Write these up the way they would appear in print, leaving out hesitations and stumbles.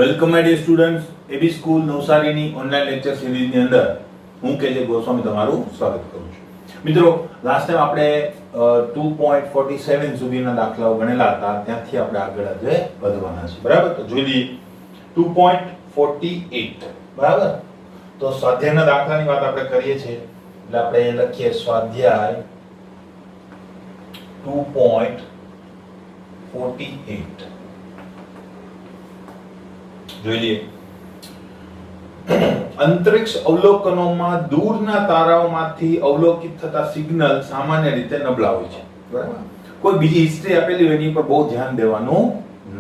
Welcome my dear students, AB school નવસારીની online lecture સિરીઝની અંદર હું કેજે ગોસ્વામી તમારું સ્વાગત કરું છું. મિત્રો, લાસ્ટ ટાઈમ આપણે 2.47 સુધીના દાખલાઓ ગણેલા હતા, ત્યાંથી આપણે આગળ આજે વધવાના છે. બરાબર? તો જોઈ લઈએ 2.48. બરાબર? તો સ્વાધ્યાયના દાખલાની વાત આપણે કરીએ છીએ એટલે આપણે લખીએ સ્વાધ્યાય 2.48. જોઈ લઈએ. અંતરિક્ષ અવલોકનોમાં દૂરના તારાઓમાંથી અવલોકિત થતા સિગ્નલ સામાન્ય રીતે નબળા હોય છે. બરાબર? કોઈ બીજી હિસ્ટ્રી આપેલી હોય એની પર બહુ ધ્યાન દેવાનું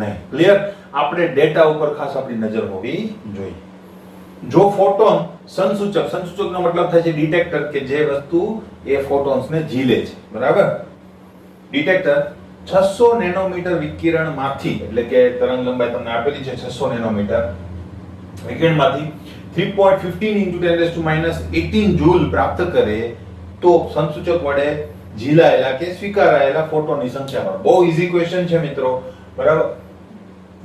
નહીં. ક્લિયર? આપણે ડેટા ઉપર ખાસ આપણી નજર હોવી જોઈએ. જો ફોટોન સંસૂચકનો મતલબ થાય છે ડિટેક્ટર, કે જે વસ્તુ એ ફોટોન્સને ઝીલે છે. બરાબર? ડિટેક્ટર 600 નેનોમીટર વિકિરણમાંથી, એટલે કે તરંગ લંબાઈ તમને આપેલી છે 600 નેનોમીટર વિકિરણમાંથી 3.15 × 10⁻18 જૂલ પ્રાપ્ત કરે તો સંસૂચક વડે ઝીલાયેલા કે સ્વીકારાયેલા ફોટોનની સંખ્યા મળે. બહુ ઈઝી ક્વેશ્ચન છે મિત્રો. બરાબર?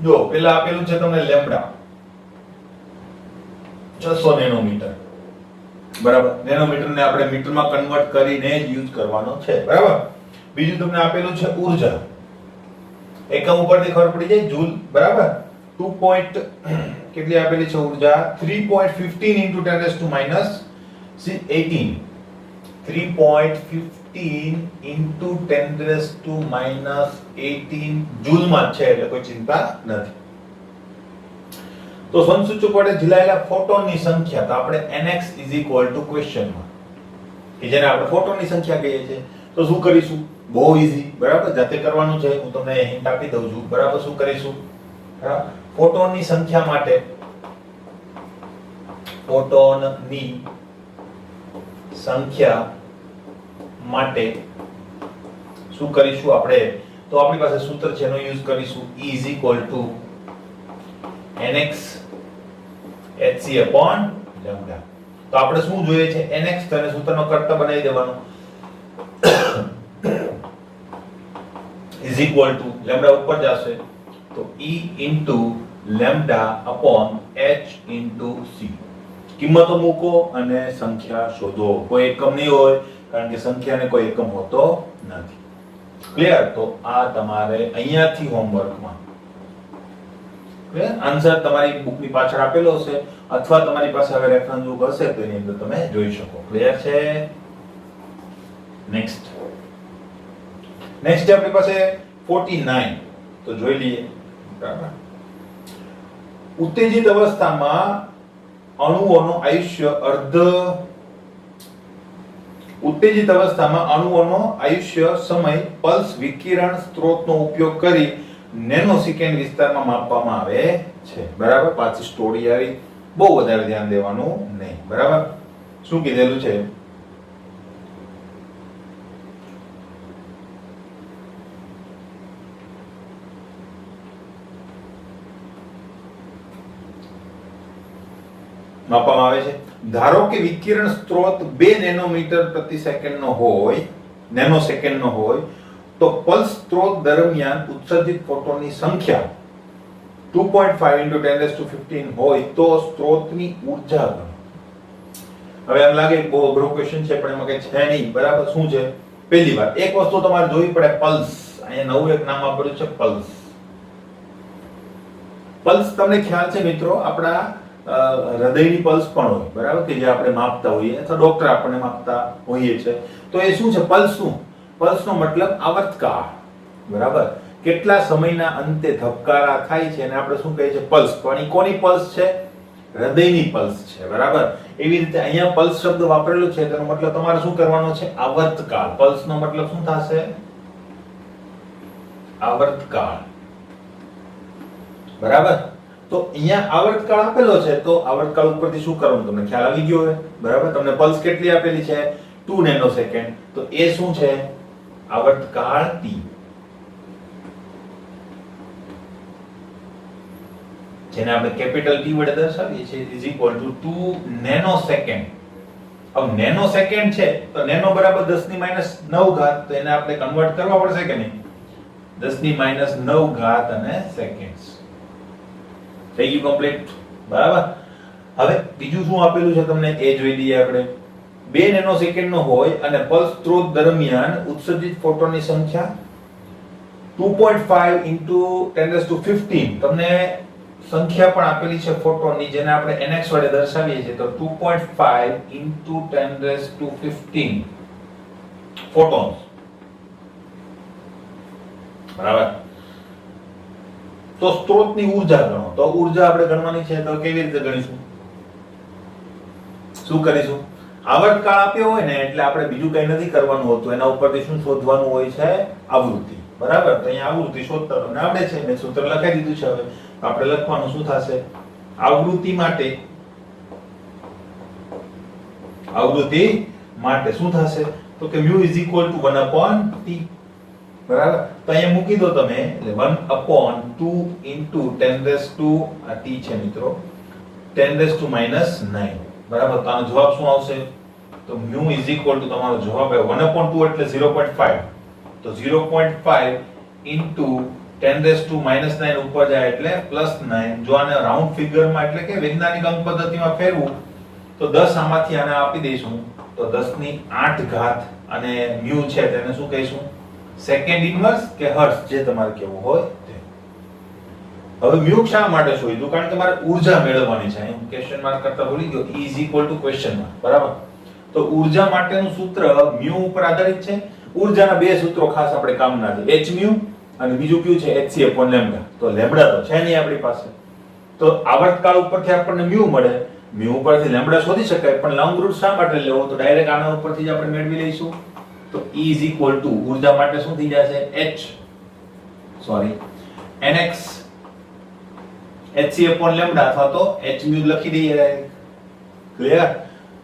જો પેલા આપેલું છે તમને લેમ્બડા 600 નેનોમીટર. બરાબર? નેનોમીટરને આપણે મીટરમાં કન્વર્ટ કરીને જ યુઝ કરવાનો છે. બરાબર? બીજું તમને આપેલું છે ઊર્જા. એકમ ઉપરથી ખબર પડી જાય જૂલ. બરાબર? 2. કેટલી આપેલી છે ઊર્જા? 3.15 × 10⁻18. 3.15 × 10⁻18 જૂલમાં છે, એટલે કોઈ ચિંતા નથી. તો સંસૂચક વડે ઝીલાયેલા ફોટોનની સંખ્યા, તો આપણે nx question માં, કે જેને આપણે ફોટોનની સંખ્યા કહીએ છીએ. તો શું કરીશું? બહુ ઈઝી. બરાબર? જાતે કરવાનું છે, હું તમને હિન્ટ આપી દઉં છું. બરાબર? શું કરીશું? ફોટોનની સંખ્યા માટે શું કરીશું આપણે? તો આપણી પાસે સૂત્ર છે, એનો યુઝ કરીશું. E = nx hc/λ. તો આપણે શું જોઈએ છે? nx, તો એને સૂત્રનો કર્તા બનાવી દેવાનો. is equal to લેમ્બડા ઉપર જશે તો E * λ/h c. કિંમતો મૂકો અને સંખ્યા શોધો. કોઈ એકમ નહીં હોય, કારણ કે સંખ્યાને કોઈ એકમ હોતો નથી. ક્લિયર? તો આ તમારે અહીંયાથી હોમવર્કમાં ક્લિયર આન્સર તમારી બુકની પાછળ આપેલો હશે, અથવા તમારી પાસે હવે રેફરન્સ બુક હશે તો એની અંદર તમે જોઈ શકો. ક્લિયર છે? નેક્સ્ટ આપણી પાસે 49. તો જોઈ લઈએ. બરાબર? ઉત્તેજિત અવસ્થામાં અણુઓનો આયુષ્ય સમય પલ્સ વિકિરણ સ્ત્રોતનો ઉપયોગ કરી નેનોસેકન્ડ વિસ્તારમાં માપવામાં આવે છે. બરાબર? પાછી સ્ટોરી આવી, બહુ વધારે ધ્યાન દેવાનું નહીં. બરાબર? શું કીધેલું છે? માપવામાં આવે છે. ધારો કે વિકિરણ સ્ત્રોત 2 નેનોમીટર પ્રતિ સેકન્ડનો હોય, તો પલ્સ સ્ત્રોત દરમિયાન ઉત્સર્જિત ફોટોનની સંખ્યા 2.5 × 10⁻15 હોય તો સ્ત્રોતની ઊર્જા ગણો. હવે એમ લાગે બહુ અઘરો ક્વેશ્ચન છે, પણ એમાં કઈ છે નહીં. બરાબર? શું છે? પહેલી વાત એક વસ્તુ તમારે જોવી પડે, પલ્સ. અહીંયા નવું એક નામ આપેલું છે પલ્સ. પલ્સ તમને ખ્યાલ છે મિત્રો, આપણા હૃદયની પલ્સ પણ હોય. બરાબર? કે જે આપણે માપતા હોઈએ, અથવા ડોક્ટર આપણને માપતા હોઈએ છે. તો એ શું છે? પલ્સ. શું? પલ્સનો મતલબ આવર્તકાળ. બરાબર? કેટલા સમયના અંતે ધબકારા થાય છે એને આપણે શું કહીએ છીએ? પલ્સ. પણ એ કોની પલ્સ છે? હૃદયની પલ્સ છે. બરાબર? એવી રીતે અહીંયા પલ્સ શબ્દ વાપરેલો છે, તેનો મતલબ તમારે શું કરવાનો છે? આવર્તકાળ. પલ્સનો મતલબ શું થશે? આવર્તકાળ. બરાબર? તો અહીંયા આવર્તકાળ આપેલો છે, તો આવર્તકાળ ઉપરથી શું કરવાનું તમને ખ્યાલ આવી ગયો હોય. બરાબર? તમને પલ્સ કેટલી આપેલી છે? 2 નેનોસેકન્ડ. તો એ શું છે? આવર્તકાળ t. જેને આપણે કેપિટલ T વડે દર્શાવીએ છીએ, = 2 નેનોસેકન્ડ. હવે નેનોસેકન્ડ છે, તો નેનો બરાબર 10⁻9, તો એને આપણે કન્વર્ટ કરવા પડશે કે નહીં? 10⁻9 અને સેકન્ડ્સ. થઈ ગયું કમ્પ્લીટ, બરાબર. હવે બીજું શું આપેલું છે તમને એ જોઈ લઈએ આપણે. 2 નેનોસેકન્ડ નો હોય અને પલ્સ સ્ત્રોત દરમિયાન ઉત્સર્જિત ફોટોનની સંખ્યા 2.5 into 10⁻15. તમને સંખ્યા પણ આપેલી છે ફોટોનની, જેને આપણે nx વડે દર્શાવીએ છીએ. તો 2.5 into 10⁻15 ફોટોન્સ, બરાબર. તો સ્ત્રોતની ઊર્જા ગણો. તો ઊર્જા આપણે ગણવાની છે, તો કેવી રીતે ગણીશું? શું કરીશું? આવર્તકાળ આપ્યો હોય ને એટલે આપણે બીજું કંઈ નથી કરવાનું હોતું, એના ઉપરથી શું શોધવાનું હોય છે? આવૃત્તિ, બરાબર. તો અહીંયા આવૃત્તિ શોધતા તમને આવડે છે, મેં સૂત્ર લખાઈ દીધું છે. હવે આપણે લખવાનું શું થશે? આવૃત્તિ માટે શું થશે? તો કે μ = 1/t, બરાબર. તો અહીંયા મૂકી દો તમે, એટલે 1/2 into 10⁻, t છે મિત્રો, 10⁻⁹, બરાબર. તો આનો જવાબ શું આવશે? તો μ = તમારો જવાબ છે 1/2 એટલે 0.5. તો 0.5 into 10⁻⁹ ઉપર જાય એટલે +9. જો આને રાઉન્ડ ફિગરમાં એટલે કે વૈજ્ઞાનિક અંક પદ્ધતિમાં ફેરવું તો 10 આમાંથી આને આપી દઈશું, તો 10⁸ અને μ છે તેને શું કહીશું? સેકન્ડ ઇન્વર્સ કે હર્ટ્ઝ, જે તમારે કેવું હોય તે. હવે μ શા માટે શોધ્યું? કારણ કે તમારે ઊર્જા મેળવવાની છે. અહીં ક્વેશ્ચન માર્ક કરતા ભૂલી ગયો, E = ક્વેશ્ચન માર્ક, બરાબર. તો ઊર્જા માટેનું સૂત્ર μ ઉપર આધારિત છે. ઊર્જાના બે સૂત્રો ખાસ આપણે કામના છે, hν અને બીજું કયું છે? hc/λ. તો લેમ્બડા તો છે નહીં આપણી પાસે, તો આવર્તકાળ ઉપરથી આપણને μ મળે, μ ઉપરથી લેમ્બડા શોધી શકાય, પણ લોંગ રૂટ શા માટે લેવો? તો ડાયરેક્ટ આના ઉપરથી જ આપણે મેળવી લઈશું. તો E = ઊર્જા માટે શું થઈ જશે? nx hc/λ અથવા તો hν લખી દઈએ. ક્લિયર?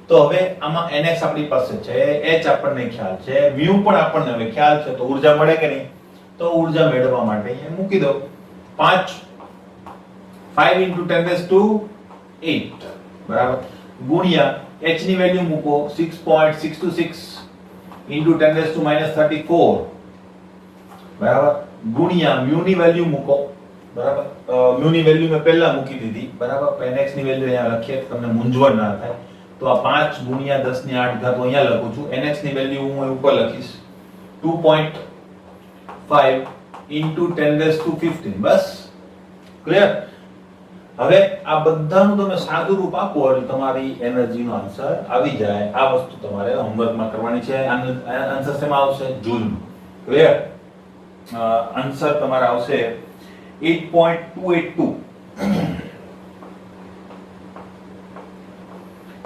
તો હવે આમાં nx આપણી પાસે છે, h આપણને ખ્યાલ છે, μ પણ આપણને હવે ખ્યાલ છે. તો ઊર્જા મળે કે નહીં? તો ઊર્જા મેળવવા માટે અહીંયા મૂકી દો 5 into 10⁸, બરાબર, ગુણ્યા h ની વેલ્યુ મૂકો 6.626 into 10⁻34, બરાબર, ગુણ્યા μ ની વેલ્યુ મૂકો, બરાબર. μ ની વેલ્યુ મેં પહેલા મૂકી દીધી, બરાબર. nx ની વેલ્યુ અહીંયા લખીએ તમને મૂંઝવણ ના થાય. તો આ 5 ગુણ્યા 10⁸ અહીંયા લખું છું. nx ની વેલ્યુ હું ઉપર લખીશ 2.5 into 10⁻15. બસ, ક્લિયર? હવે આ બધાનું તમે સાદું રૂપ આપો એટલે તમારી એનર્જીનો આન્સર આવી જાય. આ વસ્તુ તમારે હોમવર્કમાં કરવાની છે. આન્સર શેમાં આવશે? જૂલ. ક્લિયર? આન્સર તમારે આવશે 8.282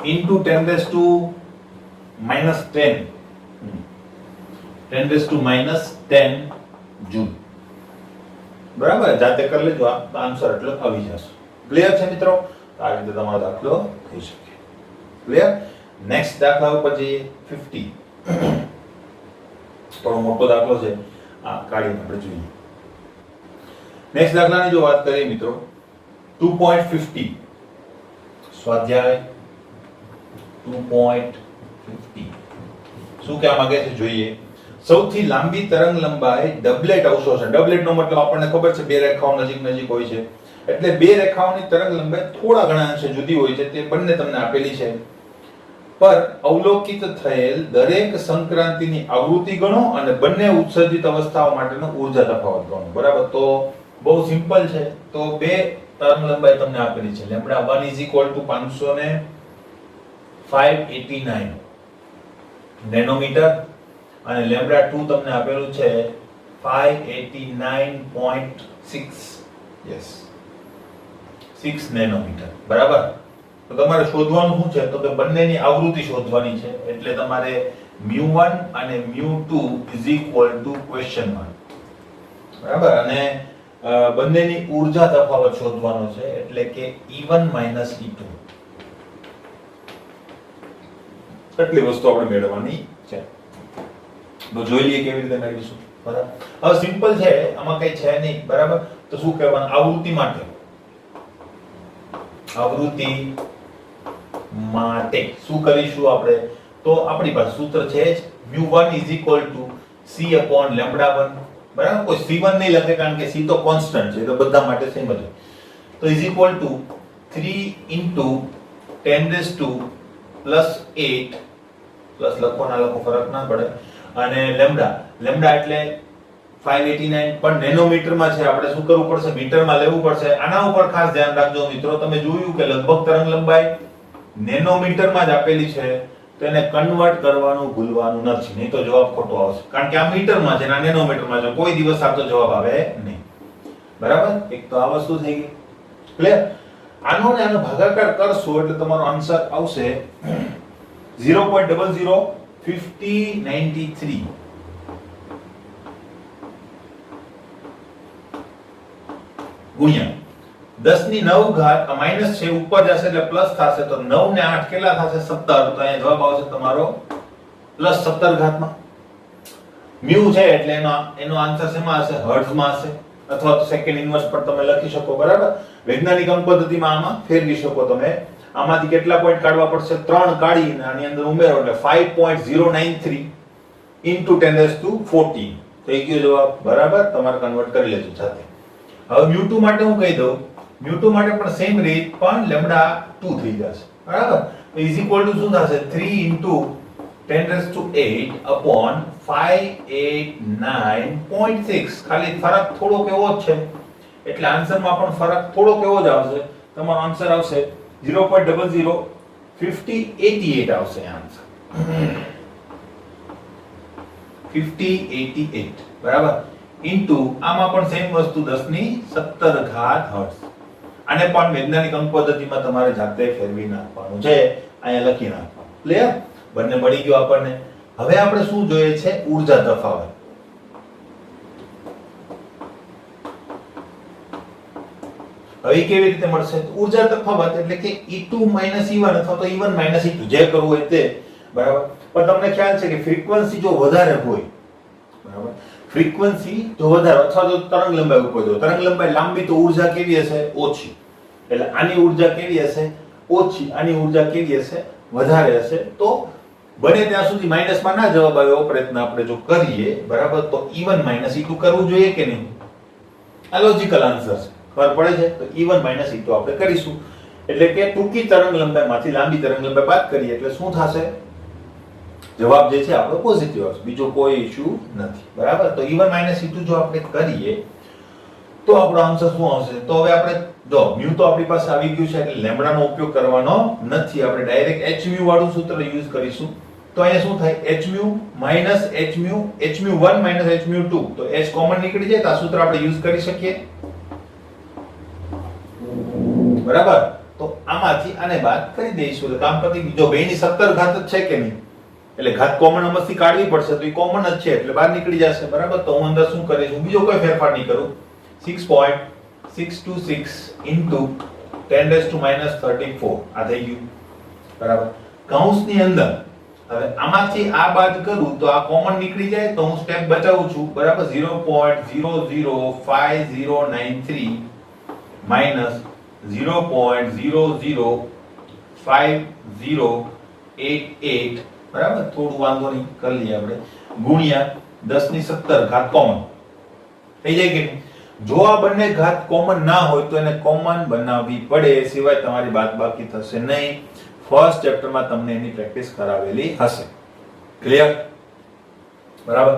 into 10⁻⁻10 10⁻⁻10 જૂલ, બરાબર. જાતે કરી લેજો, આ આન્સર એટલે આવી જશે. ક્લિયર છે મિત્રો? આ રીતે તમારો દાખલો થઈ શકે. ક્લિયર? નેક્સ્ટ દાખલા ઉપર જઈએ. 50 થોડો મોટો દાખલો છે, આ કાઢીને આપણે જોઈએ. નેક્સ્ટ દાખલાની જો વાત કરીએ મિત્રો, 2.50 સ્વાધ્યાય 2.50 શું કહેવા માંગે છે જોઈએ. સૌથી લાંબી તરંગ લંબાઈ ડબલેટ અવશોષણ. ડબલેટનો મતલબ આપણને ખબર છે, બે રેખાઓ નજીક નજીક હોય છે, એટલે બે રેખાઓની તરંગ લંબાઈ થોડા ઘણા અંશે જુદી હોય છે. તે બંને તમને આપેલી છે. પર અવલોકિત થયેલ દરેક સંક્રાંતિની આવૃત્તિ ગણો અને બંને ઉત્સર્જિત અવસ્થાઓ માટેનો ઊર્જા તફાવત ગણો, બરાબર. તો બહુ સિમ્પલ છે. તો બે તરંગ લંબાઈ તમને આપેલી છે. લેમ્બડા 1 = 589 નેનોમીટર અને લેમ્બડા 2 તમને આપેલું છે 589.6 યસ 6 નેનોમીટર, બરાબર. તો તમારે શોધવાનું શું છે? તો કે બંનેની આવૃત્તિ શોધવાની છે. એટલે તમારે μ1 અને μ2 = ક્વેશ્ચન માર્ક, બરાબર. અને બંનેની ઊર્જા તફાવત શોધવાનો છે, એટલે કે E1 - E2. કેટલી વસ્તુ આપણે મેળવવાની છે, તો જોઈ લઈએ કેવી રીતે મેળવીશું, બરાબર. હવે સિમ્પલ છે, આમાં કઈ છે નહીં, બરાબર. તો શું કહેવાનું? આવૃત્તિ માટે શું કરીશું આપણે? તો આપણી પાસે સૂત્ર છે જ μ1 = c/λ1, બરાબર. કોઈ c1 નહીં લખે, કારણ કે c તો કોન્સ્ટન્ટ છે, તો બધા માટે સેમ જ. તો is equal to 3 into 10 raised to plus 8 plus લખો ના લખો ફરક ના પડે અને લેમ્ડા એટલે 589 પણ નેનોમીટરમાં છે, આપણે શું કરવું પડશે, મીટરમાં લેવું પડશે. આના ઉપર ખાસ ધ્યાન રાખજો મિત્રો, તમે જોયું કે લગભગ તરંગ લંબાઈ નેનોમીટરમાં જ આપેલી છે, તો એને કન્વર્ટ કરવાનું ભૂલવાનું નથી, નહીં તો જવાબ ખોટો આવશે, કારણ કે આ મીટરમાં છે અને આ નેનોમીટરમાં છે, કોઈ દિવસ સાચો જવાબ આવે નહીં. બરાબર, એક તો આ વસ્તુ થઈ ગઈ ક્લિયર. આનો ને આનો ભાગાકાર કરશો એટલે તમારો આન્સર આવશે 0.005093 ગુણ્યા 10 ની 9 ઘાત, આ માઈનસ છે ઉપર જશે એટલે પ્લસ થશે, તો 9 ને 8 કેટલા થશે 17, તો અહીંયા જવાબ આવશે તમારો પ્લસ 17 ઘાતમાં. મ્યુ છે એટલે એનો આન્સર શેમાં હશે, હર્ટ્ઝમાં હશે, અથવા તો સેકન્ડ ઇન્વર્સ પર તમે લખી શકો. બરાબર, વૈજ્ઞાનિક અંક પદ્ધતિમાં આમાં ફેરવી શકો તમે. આમાંથી કેટલા પોઈન્ટ કાઢવા પડશે, 3 કાઢીને આની અંદર ઉમેરો એટલે 5.093 into 10⁻14 થઈ ગયો જવાબ. બરાબર, તમારે કન્વર્ટ કરી લેજો સાથે. હવે μ2 માટે હું કહી દઉં, μ2 માટે પણ સેમ રીત, પણ લેમ્ડા 2 થઈ જશે. બરાબર, તો ઇઝ ઇક્વલ ટુ શું થશે, 3 into 10⁸ upon 589.6. ખાલી ફરક થોડોક એવો જ છે એટલે આન્સરમાં પણ ફરક થોડોક એવો જ આવશે. તમારો આન્સર આવશે 0.005088 આવશે આન્સર 5088. બરાબર, ઇન્ટુ આમાં પણ સેમ વસ્તુ 10 ની 17 ઘાત હર્ટ્ઝ. આને પણ વૈજ્ઞાનિક અંક પદ્ધતિમાં તમારે જાતે ફેરવી નાખવાનું છે, અહીંયા લખી નાખવાનું. ક્લિયર, બંને મળી ગયો આપણને. હવે આપણે શું જોઈએ છે, ઊર્જા તફાવત. હવે કેવી રીતે મળશે, ઊર્જા તફાવત એટલે કે E2 E1 અથવા તો E1 E2 જે કરવું હોય તે. બરાબર, પણ તમને ખ્યાલ છે કે ફ્રીક્વન્સી જો વધારે હોય, બરાબર, ફ્રીક્વન્સી જો વધારે અથવા તો તરંગ લંબાઈ ઉપર જો તરંગ લંબાઈ લાંબી તો ઊર્જા કેવી હશે, ઓછી. એટલે આની ઊર્જા કેવી હશે, ઓછી, આની ઊર્જા કેવી હશે, વધારે હશે. તો બને ત્યાં સુધી માઈનસમાં ના જવાબ આવે એવો પ્રયત્ન આપણે જો કરીએ, બરાબર, તો E1 E2 કરવું જોઈએ કે નહીં, આ લોજિકલ આન્સર છે, ખબર પડે છે. તો E1 E2 આપણે કરીશું એટલે કે ટૂંકી તરંગ લંબાઈમાંથી લાંબી તરંગ લંબાઈ બાદ કરીએ એટલે શું થશે, જવાબ જે છે આપણો પોઝિટિવ આવશે, બીજો કોઈ ઇશ્યુ નથી. બરાબર, તો E1 E2 જો આપણે કરીએ તો આપણો આન્સર શું આવશે. તો હવે આપણે જો μ તો આપણી પાસે આવી ગયું છે એટલે લેમ્બડાનો ઉપયોગ કરવાનો નથી, આપણે ડાયરેક્ટ hμ વાળું સૂત્ર યુઝ કરીશું. તો અહીંયા શું થાય, hμ minus hμ, hμ1 minus hμ2, તો h કોમન નીકળી જાય તો આ સૂત્ર આપણે યુઝ કરી શકીએ. બરાબર, તો આમાંથી આને બાદ કરી દઈશું એટલે કામ પતી ગયું. જો બેની 17 ઘાત જ છે કે નહીં, એટલે ઘાત કોમન અમસ્થી કાઢવી પડશે, તો એ કોમન જ છે એટલે બહાર નીકળી જશે. બરાબર, તો હું અંદર શું કરીશું, બીજો કોઈ ફેરફાર નહીં કરું. 6.626 into 10⁻34 આ થઈ ગયું. બરાબર, કૌંસની અંદર હવે આમાંથી આ બાદ કરું તો આ કોમન નીકળી જાય તો હું સ્ટેપ બચાવું છું. બરાબર, 0.005093 minus 0.005088, બરાબર, થોડું વાંધો નહીં કરી લઈએ આપણે, ગુણ્યા 10 ની 17 ઘાત કોમન થઈ જાય કે નહીં. જો આ બંને ઘાત કોમન ના હોય તો એને કોમન બનાવવી પડે, સિવાય તમારી બાદબાકી થશે નહીં. ફર્સ્ટ ચેપ્ટરમાં તમને એની પ્રેક્ટિસ કરાવેલી હશે. ક્લિયર, બરાબર.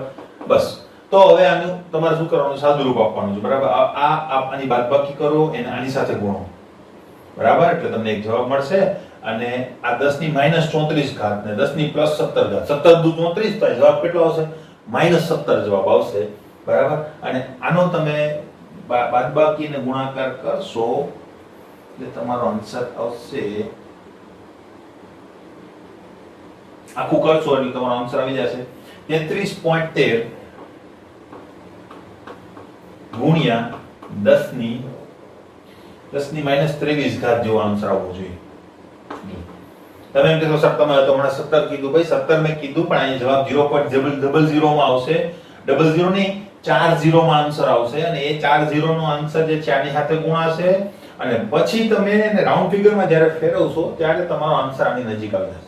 બસ, તો હવે આનું તમારે શું કરવાનું, સાદું રૂપ આપવાનું છે. બરાબર, આની બાદબાકી કરો એને આની સાથે ગુણો. બરાબર, એટલે તમને એક જવાબ મળશે. અને આ 10 ની -34 ઘાત ને 10 ની +17 ઘાત, 17 દુ 34 થાય, જવાબ કેટલો આવશે, -17 જવાબ આવશે. બરાબર, અને આનો તમે બાદબાકી ને ગુણાકાર કરશો એટલે તમારો આન્સર આવશે, આખું કરશો એટલે તમારો આન્સર આવી જશે 33.13 ગુણ્યા 10 ની -23 ઘાત જેવો આન્સર આવવો જોઈએ. તમે એમ કહેશો સર તમે તો હમણાં 17 કીધું, ભાઈ 17 મેં કીધું પણ અહીં જવાબ 0.00 માં આવશે, 00 નહીં 40 માં આન્સર આવશે. અને એ 40 નો આન્સર જે છે આની સાથે ગુણાશે અને પછી તમે એને રાઉન્ડ ફિગરમાં જ્યારે ફેરવશો ત્યારે તમારો આન્સર આની નજીક આવી જશે.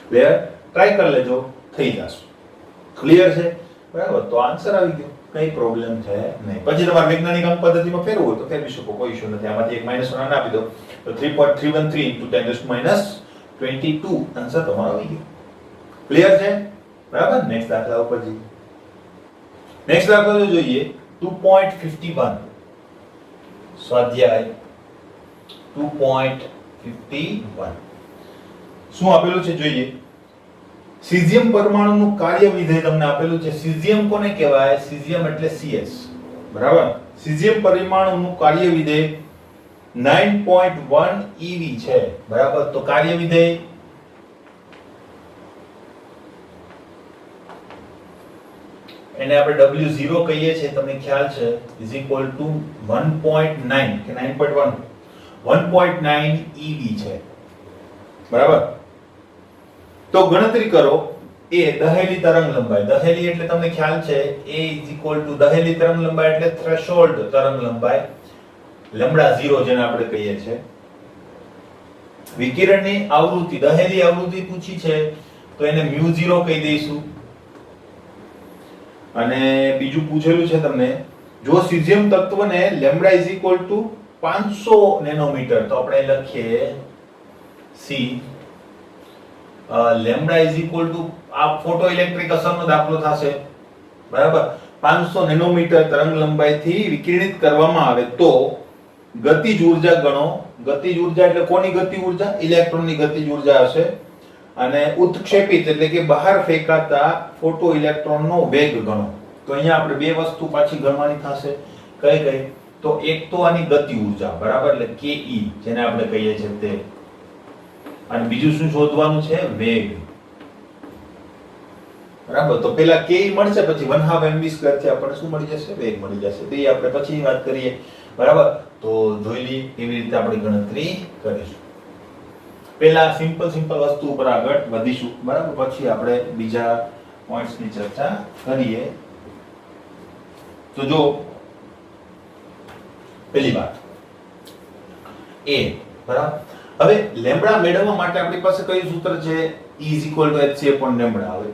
ક્લિયર, ટ્રાય કરી લેજો, થઈ જશે. ક્લિયર છે. બરાબર, તો આન્સર આવી ગયો, કઈ પ્રોબ્લેમ છે નહીં. પછી તમારે વૈજ્ઞાનિક અંક પદ્ધતિમાં ફેરવવું હોય તો ફેરવી શકો, કોઈ ઇશ્યુ નથી. આમાંથી એક -1 આપી દો તો 3.313 × 10⁻22 આન્સર તમારો આવી ગયો. ક્લિયર છે? બરાબર. નેક્સ્ટ દાખલા ઉપર જઈએ. નેક્સ્ટ દાખલો જોઈએ 2.51 સ્વાધ્યાય 2.51. શું આપેલું છે જોઈએ. સીઝિયમ પરમાણુનું કાર્ય વિધેય તમને આપેલું છે. સીઝિયમ કોને કહેવાય? સીઝિયમ એટલે CS. બરાબર. સીઝિયમ પરમાણુનું કાર્ય વિધેય 9.1 eV છે. બરાબર. તો કાર્ય વિધેય એને આપણે W0 કહીએ છીએ, તમને ખ્યાલ છે, is equal to 1.9 કે 9.1 1.9 eV છે. બરાબર. તો ગણતરી કરો એ દહેલી તરંગ લંબાઈ. દહેલી એટલે તમને ખ્યાલ છે A is equal to દહેલી તરંગ લંબાઈ એટલે થ્રેશોલ્ડ તરંગ લંબાઈ λ0 જેને આપણે કહીએ છીએ. વિકિરણની આવૃત્તિ, દહેલી આવૃત્તિ પૂછી છે તો એને μ0 કહી દઈશું. અને બીજું પૂછેલું છે તમને, જો સીઝિયમ તત્વને λ is equal to 500 નેનોમીટર, તો આપણે લખીએ C λ is equal to આ ફોટો ઇલેક્ટ્રિક અસરનો દાખલો થશે. બરાબર. 500 નેનોમીટર તરંગ લંબાઈથી વિકિરણિત કરવામાં આવે તો ગતિજ ઊર્જા ગણો. ગતિજ ઊર્જા એટલે કોની ગતિ ઊર્જા? ઇલેક્ટ્રોનની ગતિજ ઊર્જા હશે. અને ઉત્ક્ષેપિત એટલે કે બહાર ફેંકાતા ફોટો ઇલેક્ટ્રોનનો વેગ ગણો. તો અહીંયા આપણે બે વસ્તુ પાછી ગણવાની થશે. કઈ કઈ? તો એક તો આની ગતિ ઊર્જા, બરાબર, એટલે ke જેને આપણે કહીએ છીએ તે, અને બીજું શું શોધવાનું છે? વેગ. બરાબર. તો પહેલા ke મળશે, પછી 1/2 mv² થી આપણને શું મળી જશે? વેગ મળી જશે. તો એ આપણે પછી વાત કરીએ. બરાબર. તો જોઈ લઈએ કેવી રીતે આપણે ગણતરી કરીશું. પહેલા સિમ્પલ વસ્તુ ઉપર આગળ વધીશું. બરાબર. પછી આપણે બીજા પોઈન્ટ્સની ચર્ચા કરીએ. તો જો પહેલી વાત A. બરાબર. હવે લેમ્બડા મેળવવા માટે આપણી પાસે કયું સૂત્ર છે? E = hc/λ. હવે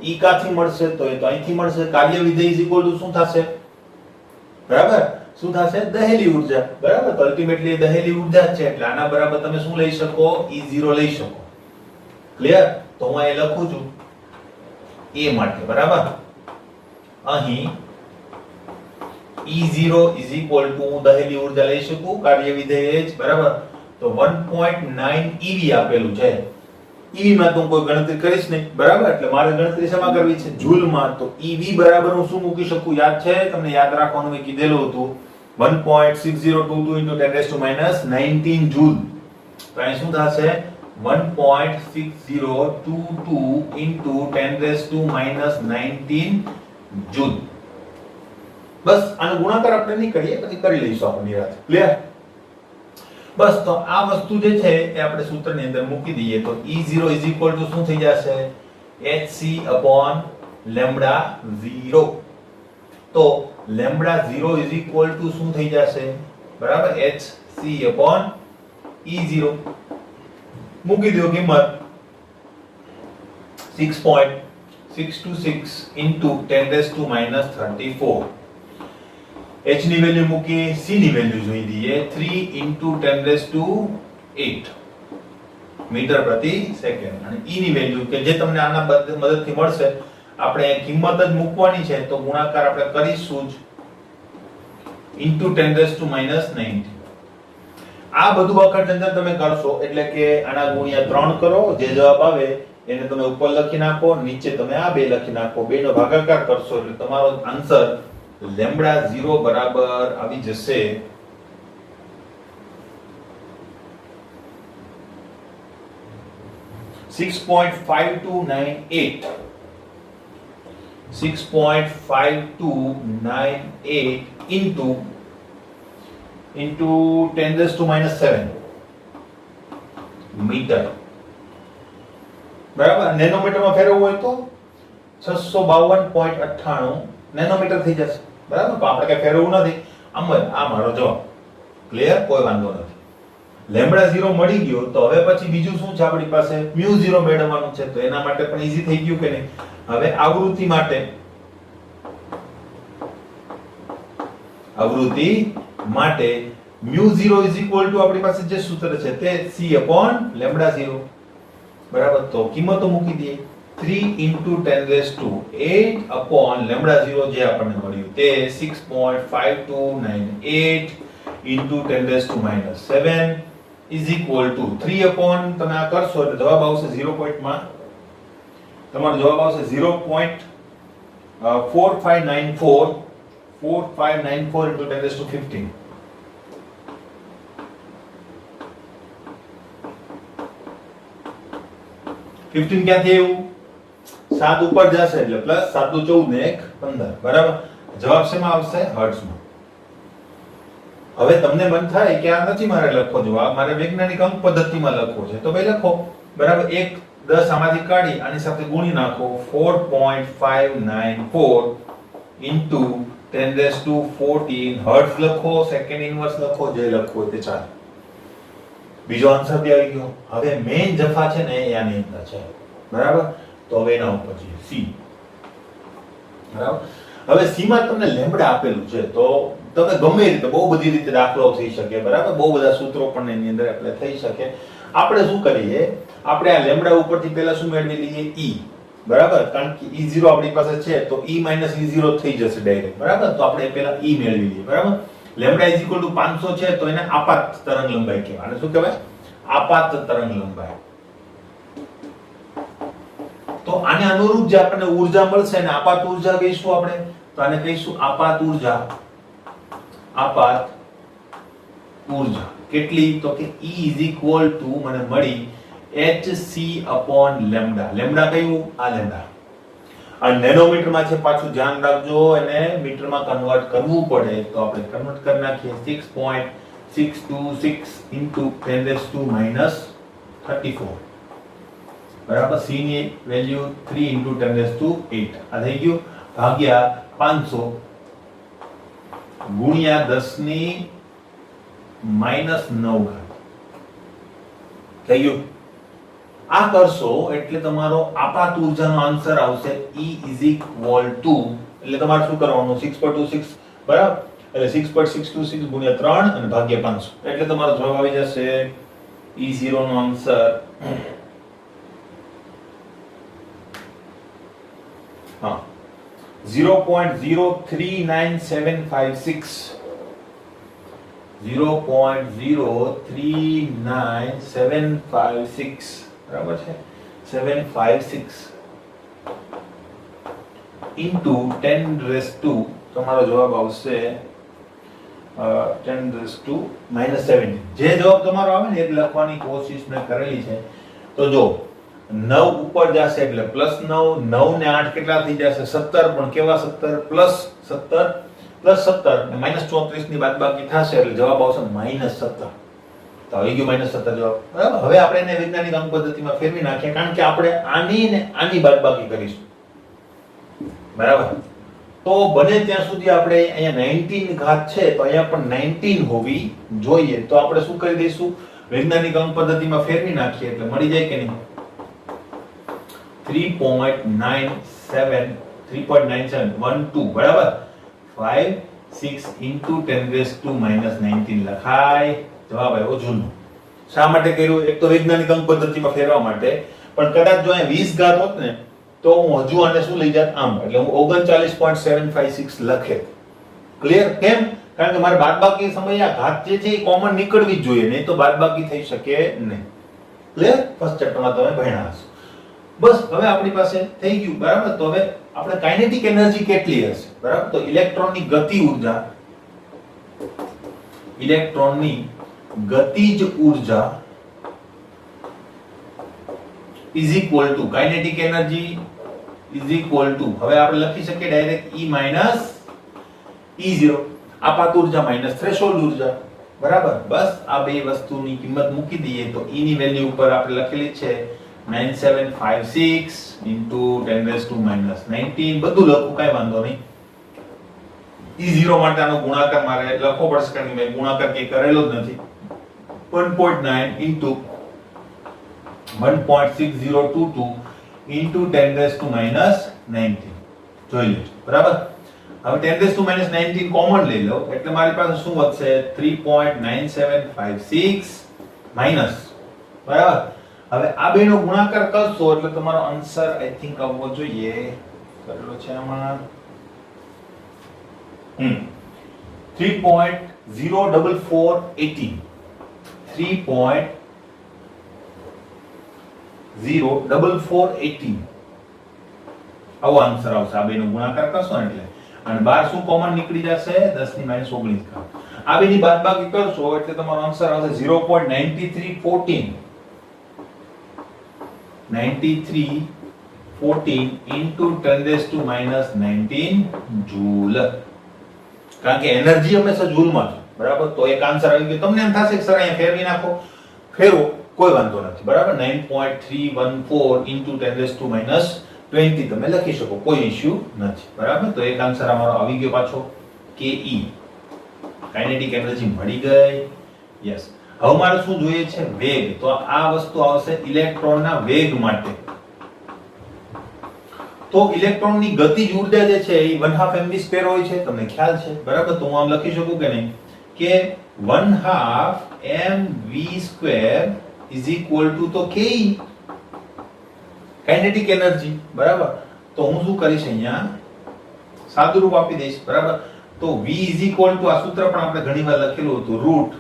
E કાથી મળશે? તો એ તો અહીંથી મળશે. કાર્ય વિધેય શું થશે? બરાબર. શું થશે? દહેલી ઊર્જા. બરાબર. તો અલ્ટિમેટલી દહેલી ઊર્જા છે એટલે આના બરાબર તમે શું લઈ શકો? E0 લઈ શકો. ક્લિયર? તો હું અહીં લખું છું A માટે. બરાબર. અહીં E0 = હું દહેલી ઊર્જા લઈ શકું, કાર્ય વિધેય જ. બરાબર. તો 1.9 eV આપેલું છે. eV માં તો કોઈ ગણતરી કરીશ નહીં. બરાબર. એટલે મારે ગણતરી શેમાં કરવી છે? જૂલ માં. તો eV બરાબર હું શું મૂકી શકું? યાદ છે? તમને યાદ રાખવાનું મેં કીધેલું હતું 1.6022 × 10⁻19 જૂલ. તો અહીં શું થશે? 1.6022 × 10⁻19 જૂલ. બસ આનો ગુણાકાર આપણે નહીં કરીએ, પછી કરી લઈશું આપણે નિરાંતે. ક્લિયર? બસ. તો આ વસ્તુ જે છે એ આપણે સૂત્રની અંદર મૂકી દઈએ તો E0 = શું થઈ જશે? hc/λ0. તો λ0 = શું થઈ જશે? બરાબર. hc/E0 મૂકી દો કિંમત 6.626 × 10⁻34. h ની વેલ્યુ મૂકી, c ની વેલ્યુ જોઈ દઈએ 3 × 10⁸ મીટર પ્રતિ સેકન્ડ. અને e ની વેલ્યુ કે જે તમને આના મદદથી મળશે, આપણે કિંમત જ મૂકવાની છે તો ગુણાકાર આપણે કરીશું જ × 10⁻19. આ બધું વખત અંદર તમે કરશો એટલે કે આના ગુણ્યા 3 કરો, જે જવાબ આવે એને તમે ઉપર લખી નાખો, નીચે તમે આ બે લખી નાખો, બેનો ભાગાકાર કરશો એટલે તમારો આન્સર λ0 બરાબર આવી જશે 6.5298 into 10⁻7 મીટર. બરાબર. નેનોમીટરમાં ફેરવવું હોય તો 652.98 નેનોમીટર થઈ જશે. બરાબર. તો આપણે કઈ ફેરવવું નથી, આમ જ આ મારો જવાબ. ક્લિયર? કોઈ વાંધો નથી. λ0 મળી ગયો તો હવે પછી બીજું શું છે આપણી પાસે? μ0 મેળવવાનું છે. તો એના માટે પણ ઈઝી થઈ ગયું કે નહીં? હવે આવૃત્તિ માટે આવૃત્તિ માટે μ0 આપણી પાસે જે સૂત્ર છે તે c/λ0 બરાબર. તો કિંમતો મૂકી દઈએ. 3 × 10⁸ જે આપણને મળ્યું તે 6.5298 × 10⁻⁷ ઇઝ ઇક્વલ ટુ 3 તમે આ કરશો એટલે જવાબ આવશે 0 પોઈન્ટમાં તમારો જવાબ આવશે 0.4594 × 10⁻15. 15 ક્યાંથી આવ્યું? 7 ઉપર જશે એટલે પ્લસ 7 × 14 ને 1 15 બરાબર. જવાબ શેમાં આવશે? હર્ટ્ઝમાં. હવે તમને મન થાય કે આ નથી મારે લખવો જવાબ, મારે વૈજ્ઞાનિક અંક પદ્ધતિમાં લખવો છે, તો ભાઈ લખો બરાબર. 1 10 આમાંથી કાઢી આની સાથે ગુણી નાખો. 4.594 × 10⁻14 હર્ટ્ઝ લખો, સેકન્ડ ઇન્વર્સ લખો, જે લખવો તે ચાલે. બીજો આન્સર બી આવી ગયો. હવે મેઈન જફા છે ને એ આની અંદર છે બરાબર. તો હવે એના ઉપર જઈએ. સી બરાબર. હવે સી માં તમને લેમ્બડા આપેલું છે તો તમે ગમે રીતે બહુ બધી રીતે દાખલો થઈ શકે બરાબર. બહુ બધા સૂત્રો પણ એની અંદર એપ્લાય થઈ શકે. આપણે શું કરીએ, આપણે આ લેમ્બડા ઉપરથી પહેલા શું મેળવી લઈએ? ઈ બરાબર. કારણ કે E0 આપણી પાસે છે તો E - E0 થઈ જશે ડાયરેક્ટ બરાબર. તો આપણે પહેલા E મેળવી લઈએ બરાબર. લેમ્બડા 500 છે તો એને આપાત તરંગ લંબાઈ કહેવાય. આને શું કહેવાય? આપાત તરંગ લંબાઈ. તો આને અનુરૂપ જે આપણને ઊર્જા મળશે ને આપાત ઊર્જા કહીશું આપણે. તો આને કહીશું આપાત ઊર્જા. આપાત ઊર્જા કેટલી? તો કે E મને મળી hc/λ. લેમ્બડા કયું? આ લેમ્બડા. આ નેનોમીટર માં છે, પાછું ધ્યાન રાખજો, એને મીટર માં કન્વર્ટ કરવું પડે તો આપણે કન્વર્ટ કરી નાખીએ. 6.626 × 10⁻34 બરાબર. c ની વેલ્યુ 3 × 10⁸ આ થઈ ગયું ભાગ્યા 500 ગુણ્યા 10⁻9 થઈ ગયું. આ કરશો એટલે તમારો આપાત ઊર્જાનો આન્સર આવશે E એટલે તમારે શું કરવાનું? 6.26 બરાબર. એટલે 6.626 ગુણ્યા 3 અને ભાગ્યા 500 એટલે તમારો જવાબ આવી જશે E0 નો આન્સર હા 0.039756 0.039756 બરાબર છે. 756 into 10⁻⁷ તમારો જવાબ આવશે 10⁻⁻17. જે જવાબ તમારો આવે ને એ લખવાની કોશિશ મેં કરેલી છે. તો જો 9 ઉપર જશે એટલે +9, 9 ને 8 કેટલા થઈ જશે? 17. પણ કેવા 17? +17 +17 -34 ની બાદબાકી થશે એટલે જવાબ આવશે -17. તો આવી ગયો -17 જવાબ બરાબર. હવે આપણે એને વૈજ્ઞાનિક અંક પદ્ધતિમાં ફેરવી નાખીએ કારણ કે આપણે આની ને આની બાદબાકી કરીશું બરાબર. તો બને ત્યાં સુધી આપણે અહીંયા 19 ઘાત છે તો અહીંયા પણ 19 હોવી જોઈએ. તો આપણે શું કરી દઈશું? વૈજ્ઞાનિક અંક પદ્ધતિમાં ફેરવી નાખીએ એટલે મળી જાય કે નહીં? 3.9712 બરાબર. 5 6 × 10⁻⁻19 લખાય. જવાબ આવ્યો જૂનો. શા માટે કર્યું? એક તો વૈજ્ઞાનિક અંક પદ્ધતિમાં ફેરવા માટે, પણ કદાચ જો અહીંયા 20 ઘાત હોત ને તો હું હજુ આને શું લઈ જાત આમ, એટલે હું 39.756 લખે. ક્લિયર? કેમ? કારણ કે મારે બાદબાકી સમયે આ ઘાત જે છે એ કોમન નીકળવી જ જોઈએ, નહીં તો બાદબાકી થઈ શકે નહીં. ક્લિયર? ફર્સ્ટ ચેપ્ટરમાં તમે ભણ્યા હશો. બસ હવે આપણી પાસે થઈ ગયું બરાબર. તો હવે આપણે કાઇનેટિક એનર્જી કેટલી હશે બરાબર. તો ઇલેક્ટ્રોનની ગતિ ઊર્જા, ઇલેક્ટ્રોનની ગતિજ ઊર્જા is equal to kinetic energy is equal to, હવે આપણે લખી શકીએ ડાયરેક્ટ E - E0. આપાત ઊર્જા માઈનસ થ્રેશોલ્ડ ઊર્જા બરાબર. બસ આ બે વસ્તુની કિંમત મૂકી દઈએ તો E ની વેલ્યુ ઉપર આપણે લખેલી છે 9756 × 10⁻⁻19 બધું લખું કાઈ વાંધો નહીં. E0 માટે આનો ગુણાકાર મારે લખવો પડશે કારણ કે મેં ગુણાકાર કે કરેલો જ નથી. 1.9 × 1.6022 × 10⁻⁻19 જોઈ લેજો બરાબર. હવે 10⁻⁹ કોમન લઈ લો એટલે મારી પાસે શું વધશે 3.9756 માઈનસ, બરાબર. હવે આ બેનો ગુણાકાર કરશો એટલે તમારો આન્સર આઈ થિંક આવવો જોઈએ, કેટલો છે આમાં 3.04418 3.04418 આવો આન્સર આવશે. આ બેનો ગુણાકાર કરશો ને એટલે, અને 12 શું કોમન નીકળી જશે 10⁻19 ઘાત. આ બેની બાદબાકી કરશો એટલે તમારો આન્સર આવશે 0.9314 into 10⁻19 જૂલ. કારણ કે એનર્જી હંમેશા જૂલમાં છે, બરાબર. તો એક આન્સર આવી ગયો. તમને એમ થશે કે સર અહીંયા ફેરવી નાખો, ફેરવો, કોઈ વાંધો નથી, બરાબર. 9.314 into 10⁻20 તમે લખી શકો, કોઈ ઇશ્યુ નથી, બરાબર. તો એક આન્સર અમારો આવી ગયો પાછો કે ઈ કાઇનેટિક એનર્જી મળી ગઈ. યસ. હવે મારે શું જોઈએ છે વેગ. તો આ વસ્તુ આવશે ઇલેક્ટ્રોનના વેગ માટે. તો ઇલેક્ટ્રોનની ગતિજ ઊર્જા જે છે એ 1/2 mv² હોય છે, તમને ખ્યાલ છે, બરાબર. તો હું આમ લખી શકું કે નહીં કે 1/2 mv² is equal to તો ke કાઇનેટિક એનર્જી, બરાબર. તો હું શું કરીશ અહીંયા સાદુરૂપ આપી દઈશ, બરાબર. તો v is equal to આ સૂત્ર પણ આપણે ઘણીવાર લખેલું હતું, રૂટ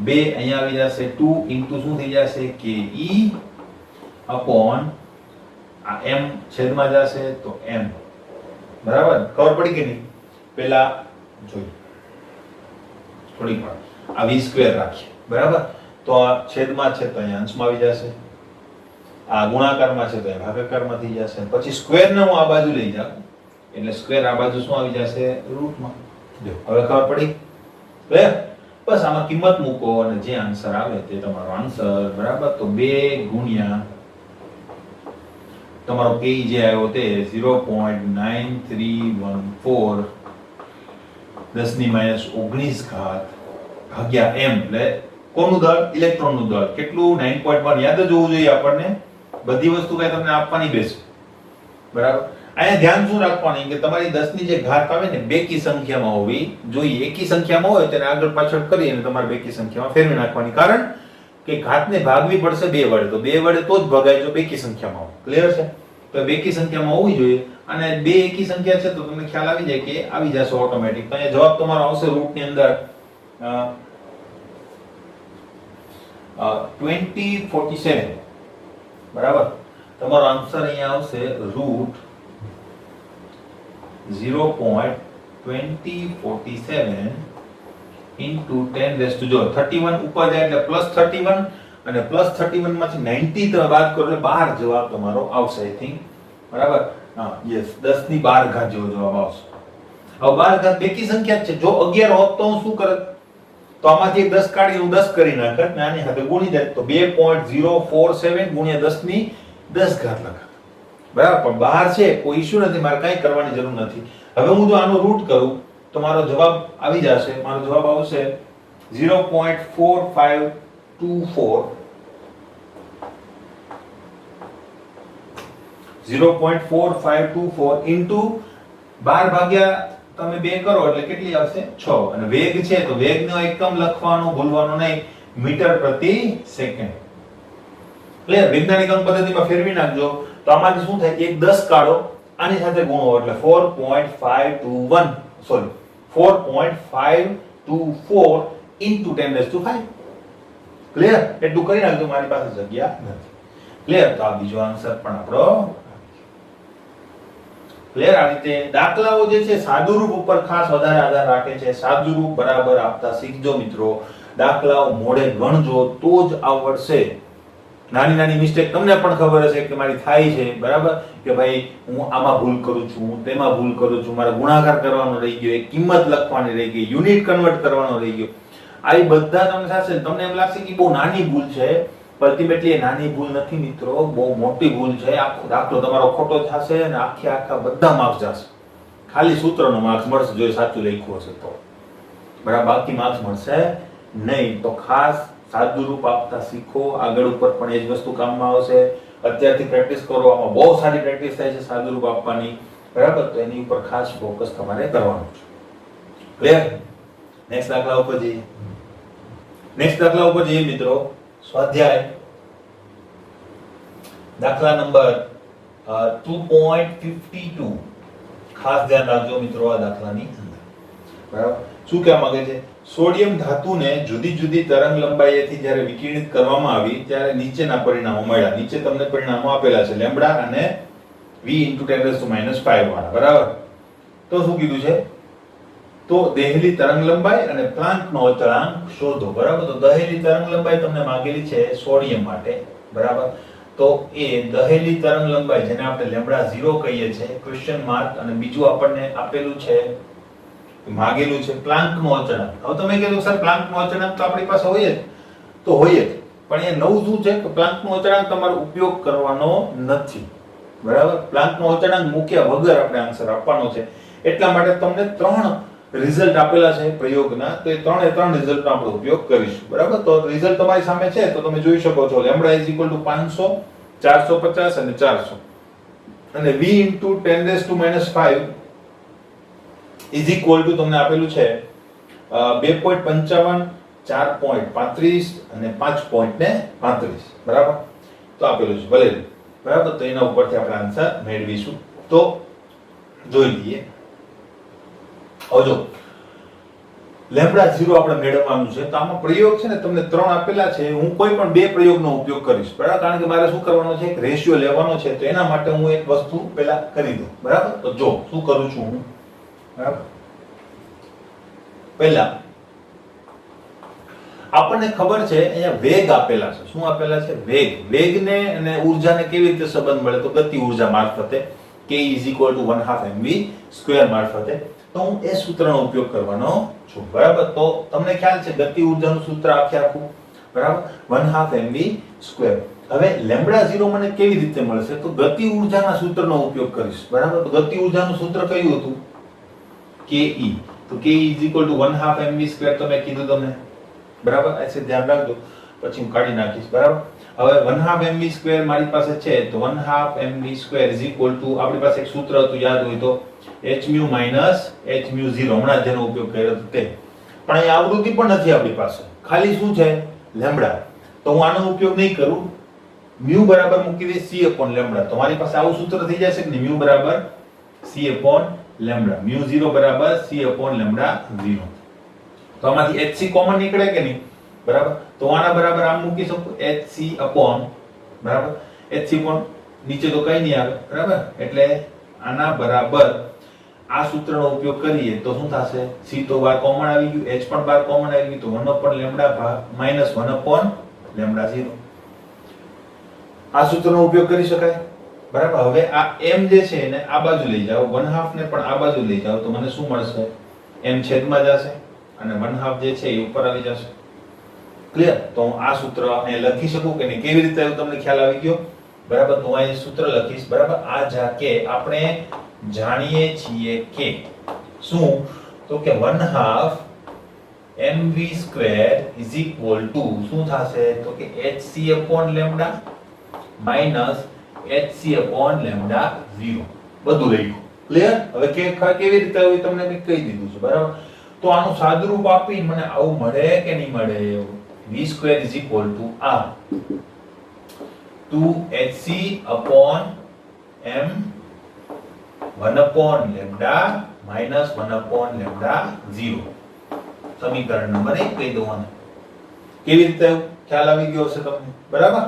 2 અહીંયા આવી જશે 2 into શું થઈ જશે ke upon આ m છેદમાં જશે તો m, બરાબર. ખબર પડી કે નહીં? પેલા જોઈ થોડીક વાર આ v² રાખીએ, બરાબર. તો આ છેદમાં છે તો અહીંયા અંશમાં આવી જશે, આ ગુણાકારમાં છે તો અહીંયા ભાગાકારમાં થઈ જશે. પછી સ્ક્વેર ને હું આ બાજુ લઈ જાઉં એટલે સ્ક્વેર આ બાજુ શું આવી જશે રૂટમાં. જો હવે ખબર પડી? ક્લિયર? બસ આમાં કિંમત મૂકો અને જે આન્સર આવે તે તમારો આન્સર, બરાબર. તો 2 ગુણ્યા તમારો કે જે આવ્યો તે 0.9314 10⁻19 ઘાત ભાગ્યા m, એટલે કોનું દળ? ઇલેક્ટ્રોનનું દળ. કેટલું? 9.1. યાદ જ હોવું જોઈએ આપણને, બધી વસ્તુ કઈ તમને આપવાની બેસે, બરાબર. અહીંયા ધ્યાન શું રાખવાનું કે તમારી 10 ની જે ઘાત આવે ને બેકી સંખ્યામાં હોવી જોઈએ. એકી સંખ્યામાં હોય તેને આગળ પાછળ કરી અને તમારે બેકી સંખ્યામાં ફેરવી નાખવાની. કારણ કે ઘાતને ભાગવી પડશે 2 વડે, તો 2 વડે તો જ ભગાય જો બેકી સંખ્યામાં હોય. ક્લિયર છે? તો બેકી સંખ્યામાં હોવી જોઈએ, અને 2 એકી સંખ્યા છે તો તમને ખ્યાલ આવી જાય કે આવી જશે ઓટોમેટિક. તો અહીંયા જવાબ તમારો આવશે રૂટની અંદર 2047, બરાબર. તમારો આન્સર અહીંયા આવશે રૂટ 0.2047 into 10 જો 31 ઉપર જાય એટલે +31 અને +31 માંથી 90 તમે બાદ કરો એટલે 12 જવાબ તમારો આવશે આઈ થિંક, બરાબર. હા યસ, 10 ની 12 ઘાત જેવો જવાબ આવશે. હવે 12 ઘાત બેકી સંખ્યા છે. જો 11 હોત તો હું શું કરત? તો આમાંથી 10 કાઢી હું 10 કરી નાખત ને આની સાથે ગુણી દે તો 2.047 ગુણ્યા 10 ની 10 ઘાત લખત, બરાબર. પણ બહાર છે કોઈ ઇશ્યુ નથી, મારે કંઈ કરવાની જરૂર નથી. હવે હું જો આનો રૂટ કરું તો મારો જવાબ આવી જશે. મારો જવાબ આવશે 0.4524 into 12 ભાગ્યા તમે 2 કરો એટલે કેટલી આવશે 6. અને વેગ છે તો વેગનો એકમ લખવાનો ભૂલવાનો નહીં, મીટર પ્રતિ સેકન્ડ. ક્લિયર? વૈજ્ઞાનિક અંક પદ્ધતિમાં ફેરવી નાખજો તો આમાંથી શું થાય કે એક 10 કાઢો આની સાથે ગુણો એટલે 4.524 into 10⁵. ક્લિયર? એટલું કરી નાખજો, મારી પાસે જગ્યા નથી. ક્લિયર? તો આ બીજો આન્સર પણ આપણો ક્લિયર. આ રીતે દાખલાઓ જે છે સાદુરૂપ ઉપર ખાસ વધારે આધાર રાખે છે. સાદુરૂપ બરાબર આપતા શીખજો મિત્રો. દાખલાઓ મોઢે ગણજો તો જ આવડશે. નાની નાની મિસ્ટેક તમને પણ ખબર હશે કે મારી થાય છે, બરાબર. કે ભાઈ હું આમાં ભૂલ કરું છું, તેમાં ભૂલ કરું છું, મારે ગુણાકાર કરવાનો રહી ગયો, એક કિંમત લખવાની રહી ગઈ, યુનિટ કન્વર્ટ કરવાનો રહી ગયો. આ બધા તમને થશે. તમને એમ લાગશે કે બહુ નાની ભૂલ છે, અલ્ટિમેટલી નાની ભૂલ નથી મિત્રો, બહુ મોટી ભૂલ છે. આખો દાખલો તમારો ખોટો થશે અને આખા બધા માર્ક્સ જશે. ખાલી સૂત્રનો માર્ક્સ મળશે જો સાચું લખ્યું હશે તો, બરાબર. બાકી માર્ક્સ મળશે નહીં. તો ખાસ સાદુરૂપ આપતા શીખો. આગળ ઉપર પણ એ જ વસ્તુ કામમાં આવશે. અત્યારથી પ્રેક્ટિસ કરો. આમાં બહુ સારી પ્રેક્ટિસ થાય છે સાદુરૂપ આપવાની. બરાબર, તો એની ઉપર ખાસ ફોકસ તમારે કરવાનું છે. ક્લિયર? નેક્સ્ટ દાખલા ઉપર જઈએ. નેક્સ્ટ દાખલા ઉપર જઈએ મિત્રો. સ્વાધ્યાય દાખલા નંબર 2.52. ખાસ ધ્યાન રાખજો મિત્રો આ દાખલાની અંદર. બરાબર, શું કહેવા માંગે છે? સોડિયમ ધાતુને જુદી જુદી તરંગ લંબાઈએથી જ્યારે વિકિરણિત કરવામાં આવી ત્યારે નીચેના પરિણામો મળ્યા. નીચે તમને પરિણામો આપેલા છે, લેમ્બડા અને v × 10⁻⁵ વાળા. બરાબર, તો શું કીધું છે? તો દહેલી તરંગ લંબાઈ અને પ્લાન્કનો અચળાંક શોધો. બરાબર, તો દહેલી તરંગ લંબાઈ તમને માંગેલી છે સોડિયમ માટે. બરાબર, તો એ દહેલી તરંગ લંબાઈ જેને આપણે લેમ્બડા 0 કહીએ છીએ, ક્વેશ્ચન માર્ક, અને બીજું આપણને આપેલું છે માંગેલું છે પ્લાન્કનો અચળાંક. હવે તમે કહેજો સર પ્લાન્કનો અચળાંક તો આપણી પાસે હોય જ, તો હોય જ, પણ એ નવું શું છે કે પ્લાન્કનો અચળાંક તમારો ઉપયોગ કરવાનો નથી. બરાબર, પ્લાન્કનો અચળાંક મૂક્યા વગર આપણે આન્સર આપવાનો છે. એટલા માટે તમને 3 રિઝલ્ટ આપેલા છે પ્રયોગના, તો એ 3 રિઝલ્ટનો આપણે ઉપયોગ કરીશું. બરાબર, તો રિઝલ્ટ તમારી સામે છે તો તમે જોઈ શકો છો. લેમ્બડા = 500, 450 અને 400, અને v × 10⁻⁵ તમને આપેલું છે 2.55, 4.35 અને 5.35. બરાબર, તો આપેલું છે ભલે. બરાબર, તો એના ઉપરથી આપણે આન્સર મેળવીશું. તો જોઈ લઈએ. હવે જો લેમ્બડા 0 આપણે મેળવવાનું છે, તો આમાં પ્રયોગ છે ને તમને 3 આપેલા છે. હું કોઈ પણ 2 પ્રયોગનો ઉપયોગ કરીશ. બરાબર, કારણ કે મારે શું કરવાનો છે? એક રેશિયો લેવાનો છે, તો એના માટે હું એક વસ્તુ પહેલા કરી દઉં. બરાબર, તો જો શું કરું છું હું. બરાબર, પહેલા આપણને ખબર છે અહીંયા વેગ આપેલા છે. શું આપેલા છે? વેગ. વેગને અને ઊર્જાને કેવી રીતે સંબંધ મળે? તો ગતિ ઊર્જા મારફતે, k = 1/2 mv² મારફતે. તો હું એ સૂત્રનો ઉપયોગ કરવાનો છું. બરાબર, તો તમને ખ્યાલ છે ગતિ ઊર્જાનું સૂત્ર આખું. બરાબર, 1/2 mv². હવે લેમ્બડા 0 મને કેવી રીતે મળશે? તો ગતિ ઊર્જાના સૂત્રનો ઉપયોગ કરીશ. બરાબર, તો ગતિ ઊર્જાનું સૂત્ર કયું હતું? ke. તો ke = 1/2 mv² તો મેં કીધું તમને. બરાબર, આ છે ધ્યાન રાખજો, પછી હું કાઢી નાખીશ. બરાબર, હવે 1/2 mv² મારી પાસે છે, તો 1/2 mv² આપણી પાસે એક સૂત્ર હતું, યાદ હોય તો, hν - hν0. હમણાં જેનો ઉપયોગ કર્યો હતો તે. પણ અહીં આવૃત્તિ પણ નથી આપણી પાસે, ખાલી શું છે? લેમ્બડા. તો હું આનો ઉપયોગ નહીં કરું. μ બરાબર મૂકી દઈશ c/લેમ્બડા. તો મારી પાસે આવું સૂત્ર થઈ જશે કે μ બરાબર c/લેમ્બડા. μ0 બરાબર c/લેમ્બડા 0. તો આમાંથી hc કોમન નીકળે કે નહીં? બરાબર, તો આના બરાબર આમ મૂકી શકું hc/, બરાબર, hc પણ નીચે તો કઈ નહીં આવે. બરાબર, એટલે આના બરાબર આ સૂત્રનો ઉપયોગ કરીએ તો શું થશે? c તો બાર કોમન આવી ગયું, h પણ બાર કોમન આવી ગયું, તો 1/λ-1/λ0. આ સૂત્રનો ઉપયોગ કરી શકાય. બરાબર, હવે આ m જે છે એને આ બાજુ લઈ જાઓ, 1/2 ને પણ આ બાજુ લઈ જાઓ, તો મને શું મળશે? m છેદમાં જશે અને 1/2 જે છે એ ઉપર આવી જશે. ક્લિયર? તો હું આ સૂત્ર અહીં લખી શકું કે નહીં? કેવી રીતે આવ્યું તમને ખ્યાલ આવી ગયો? બરાબર, તો અહીં સૂત્ર લખીશ. બરાબર, આ જા કે આપણે જાણીએ છીએ કે શું? તો કે 1/2 mv² = શું થશે? તો કે hc/λ - hc/λ0. બધું લખ્યું. ક્લિયર? હવે કેવી રીતે આવ્યું તમને મેં કહી દીધું છે. બરાબર, તો આનું સાદુરૂપ આપી મને આવું મળે કે નહીં મળે? v² = r 2hc/m 1/λ - 1/λ0. સમીકરણ નંબર 1 કહી દઉં આને. કેવી રીતે ખ્યાલ આવી ગયો હશે તમને? બરાબર,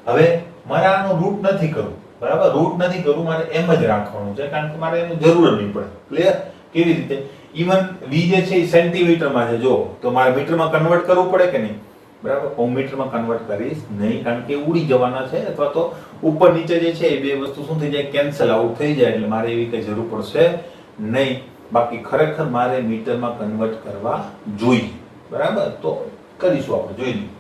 હવે મારે આનો રૂટ નથી કરવું. બરાબર, રૂટ નથી કરવું, મારે એમ જ રાખવાનું છે, કારણ કે મારે એનું જરૂર નહીં પડે. ક્લિયર? કેવી રીતે? ઇવન v જે છે એ સેન્ટીમીટરમાં છે, જો તો મારે મીટરમાં કન્વર્ટ કરવું પડે કે નહીં? બરાબર, હું મીટરમાં કન્વર્ટ કરીશ નહીં, કારણ કે ઉડી જવાના છે, અથવા તો ઉપર નીચે જે છે એ બે વસ્તુ શું થઈ જાય? કેન્સલ આઉટ થઈ જાય. એટલે મારે એવી કઈ જરૂર પડશે નહીં. બાકી ખરેખર મારે મીટરમાં કન્વર્ટ કરવા જોઈએ. બરાબર, તો કરીશું આપણે, જોઈ લઈએ.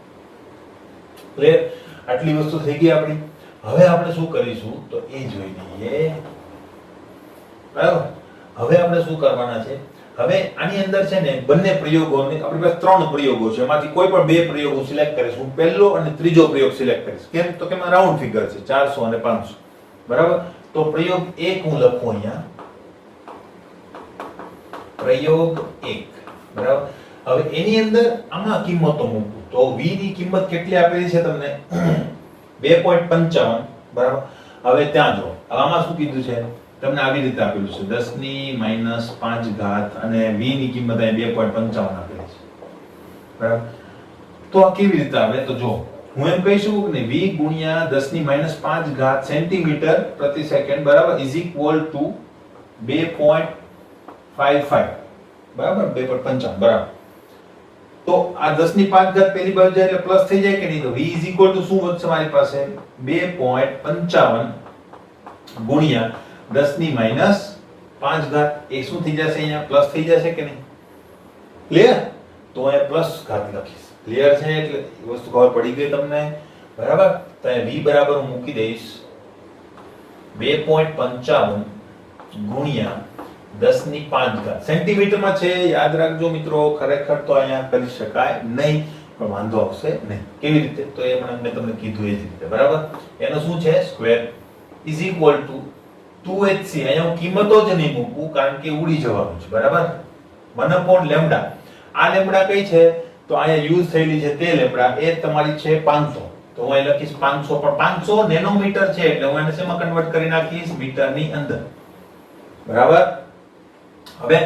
ક્લિયર? આટલી વસ્તુ થઈ ગઈ આપણી. હવે આપણે શું કરીશું તો એ જોઈ લઈએ. બરાબર, હવે આપણે શું કરવાના છે? હવે આની અંદર છે ને બંને પ્રયોગોને આપણી પાસે 3 પ્રયોગો છે, એમાંથી કોઈ પણ 2 પ્રયોગો સિલેક્ટ કરીશ. હું પહેલો અને ત્રીજો પ્રયોગ સિલેક્ટ કરીશ. કેમ? તો કે એમાં રાઉન્ડ ફિગર છે, 400 અને 500. બરાબર, તો પ્રયોગ 1 હું લખું અહીંયા, પ્રયોગ 1, બરાબર. હવે એની અંદર આમાં કિંમતો મૂકું તો v ની કિંમત કેટલી આપેલી છે તમને 2.55, બરાબર. હવે ત્યાં જો આમાં શું કીધું છે તમને, આવી રીતે આપેલું છે 10 ની -5 ઘાત અને v ની કિંમત અહીં 2.55 આપેલી છે, બરાબર. તો આ કેવી રીતે આવે તો જો હું એમ કહી શકું કે v ગુણ્યા 10 ની -5 ઘાત સેન્ટીમીટર પ્રતિ સેકન્ડ, બરાબર, ઇઝ ઇક્વલ ટુ 2.55, બરાબર, 2.55, બરાબર. તો આ 10 ની 5 ઘાત પેલી બાજુ જાય એટલે પ્લસ થઈ જાય કે નહીં, તો v ઇઝ ઇક્વલ ટુ શું વધશે મારી પાસે 2.55 ગુણ્યા 10 ની -5 ઘાત, એ શું થઈ જશે અહીંયા પ્લસ થઈ જશે કે નહીં, ક્લિયર. તો અહીંયા પ્લસ ઘાત લખીશ, ક્લિયર છે, એટલે એ વસ્તુ ખબર પડી ગઈ તમને, બરાબર. તો અહીંયા v બરાબર હું મૂકી દઈશ 2.55 ગુણ્યા 10 ની 5 ઘાત સેન્ટીમીટરમાં છે, યાદ રાખજો મિત્રો. ખરેખર તો અહીંયા કરી શકાય નહીં, પણ વાંધો આવશે નહીં. કેવી રીતે તો એ પણ મેં તમને કીધું એ જ રીતે, બરાબર. એનો શું છે square is equal to 2hc, અહીંયા હું કિંમતો જ નહીં મૂકું કારણ કે ઉડી જવાનું છે, બરાબર. 1/λ, આ લેમ્બડા કઈ છે તો અહીંયા યુઝ થયેલી છે તે લેમ્બડા, એ તમારી છે 500, તો હું અહીં લખીશ 500, પણ 500 નેનોમીટર છે એટલે હું એને શેમાં કન્વર્ટ કરી નાખીશ મીટરની અંદર, બરાબર. હવે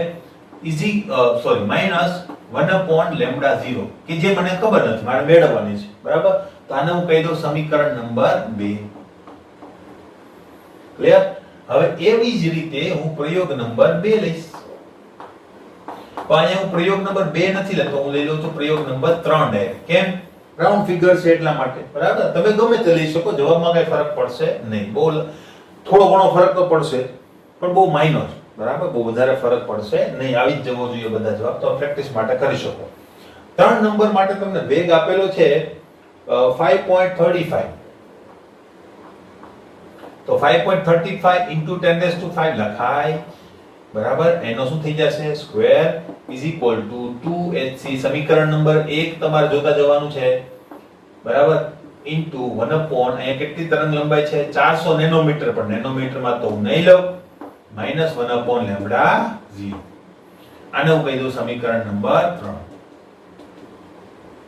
-1/λ0 કે જે મને ખબર નથી, મારે મેળવવાની છે, બરાબર. તો આને હું કહી દઉં સમીકરણ નંબર 2, ક્લિયર. હવે એવી જ રીતે હું પ્રયોગ નંબર 2 લઈશ, તો અહીંયા હું પ્રયોગ નંબર 2 નથી લેતો, હું લઈ લઉં છું પ્રયોગ નંબર 3 ડાયરેક્ટ. કેમ? રાઉન્ડ ફિગર છે એટલા માટે, બરાબર. તમે ગમે તે લઈ શકો, જવાબમાં કઈ ફરક પડશે નહીં, બહુ થોડો ઘણો ફરક તો પડશે પણ બહુ માઇનર, બરાબર, બહુ વધારે ફરક પડશે નહીં. આવી જ જવો જોઈએ બધા જવાબ, તો પ્રેક્ટિસ માટે કરી શકો. 3 નંબર માટે તમને વેગ આપેલો છે 5.35, તો 5.35 into 10⁵ લખાય, બરાબર. એનો શું થઈ જશે square is equal to 2hc, સમીકરણ નંબર 1 તમારે જોતા જવાનું છે, બરાબર, ઇન્ટુ 1/, અહીંયા કેટલી તરંગ લંબાઈ છે 400 નેનોમીટર, પણ નેનોમીટરમાં તો હું નહીં લઉં, -1/λ0. આને હું કહી દઉં સમીકરણ નંબર 3,